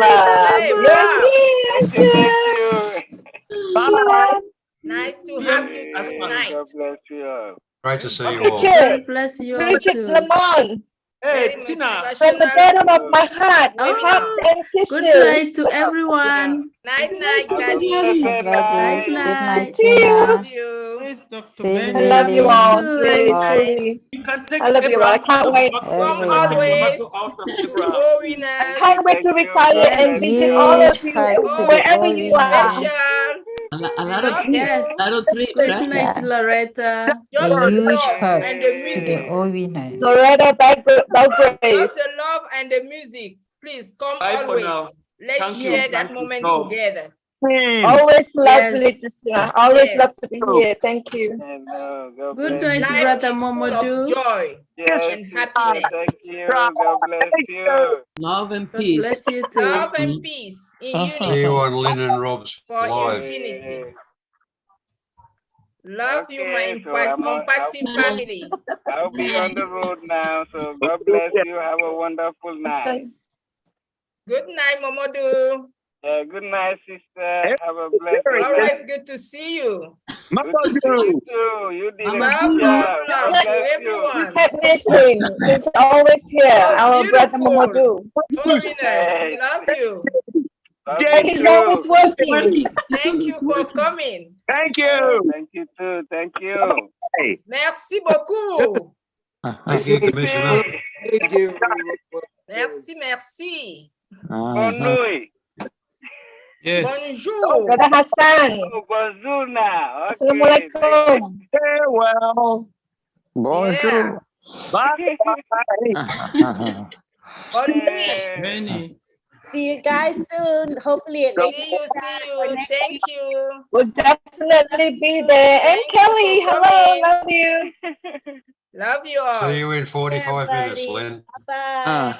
Hey, You're Bob. here, Angela. Bye. Nice to PM have you Asma. tonight. Great to see you Okay, all. cheers. God bless you all Bridget too. Lamont. Hey, Very Tina. From the motivational bottom of my heart, hugs Oh, and good kisses. night to everyone. Night, Good night, night, Sister Gladys. Gladys. Hi, Gladys. Night, Good Good to night, night. see you. Love Tina. you. Where's Dr. Same I Benny? love you You Lily. all, too. really, Bob. truly. You can take I love you all. I Abraham can't out of wait. Come Everyone. always Bamako out of to Abraham. I OWinners. can't wait to retire Yes. and visit all Huge of you hug to the Oh, wherever all you are. winners. special. A We lot of love trips, Yes. you. a lot of trips, Good right? night, Yeah. Loretta. A Just the huge love hug and the to the music. all winners. Loretta Belgrave. Just the love and the music. Please come Bye for now. always. Let's Thank you. share Yes. that Thank you. moment No. together. Always lovely to Yes. see you. Always love Yes. to be here. Thank you. Good night, Life Brother is full of Momodu. joy and happiness. Love and God peace. bless you too. Love and peace in See you unity on Lynn and Rob's for live. infinity. Love you, my Mompasi family. I'll be on the road now, so God bless you. Have a wonderful night. Good night, Momodu. Good night, sister. Have a blessed Always good to see you. Good to see you too. You did a Love, good love, job. love God to bless you. We everyone. kept missing. He's always here. Oh, Our brother beautiful. Mamadou. OWinners, we love you. Love And you he's too. always working. Working. Thank you for coming. Thank you. Thank you too. Thank you. Merci beaucoup. Thank you, Commissioner. Thank you. Merci, merci. Bonne nuit. Yes. Bonjour. Brother Hassan. Oh, bonjour now. Okay. Assalamualaikum. Farewell. Yeah. Bye. Bonne nuit. Benny. See you guys soon. Hopefully at late. See you. Thank you. We'll definitely be there. And Thank you Kelly, for hello, coming. love you. Love you all. See you in 45 minutes, Everybody. Lynn. Bye.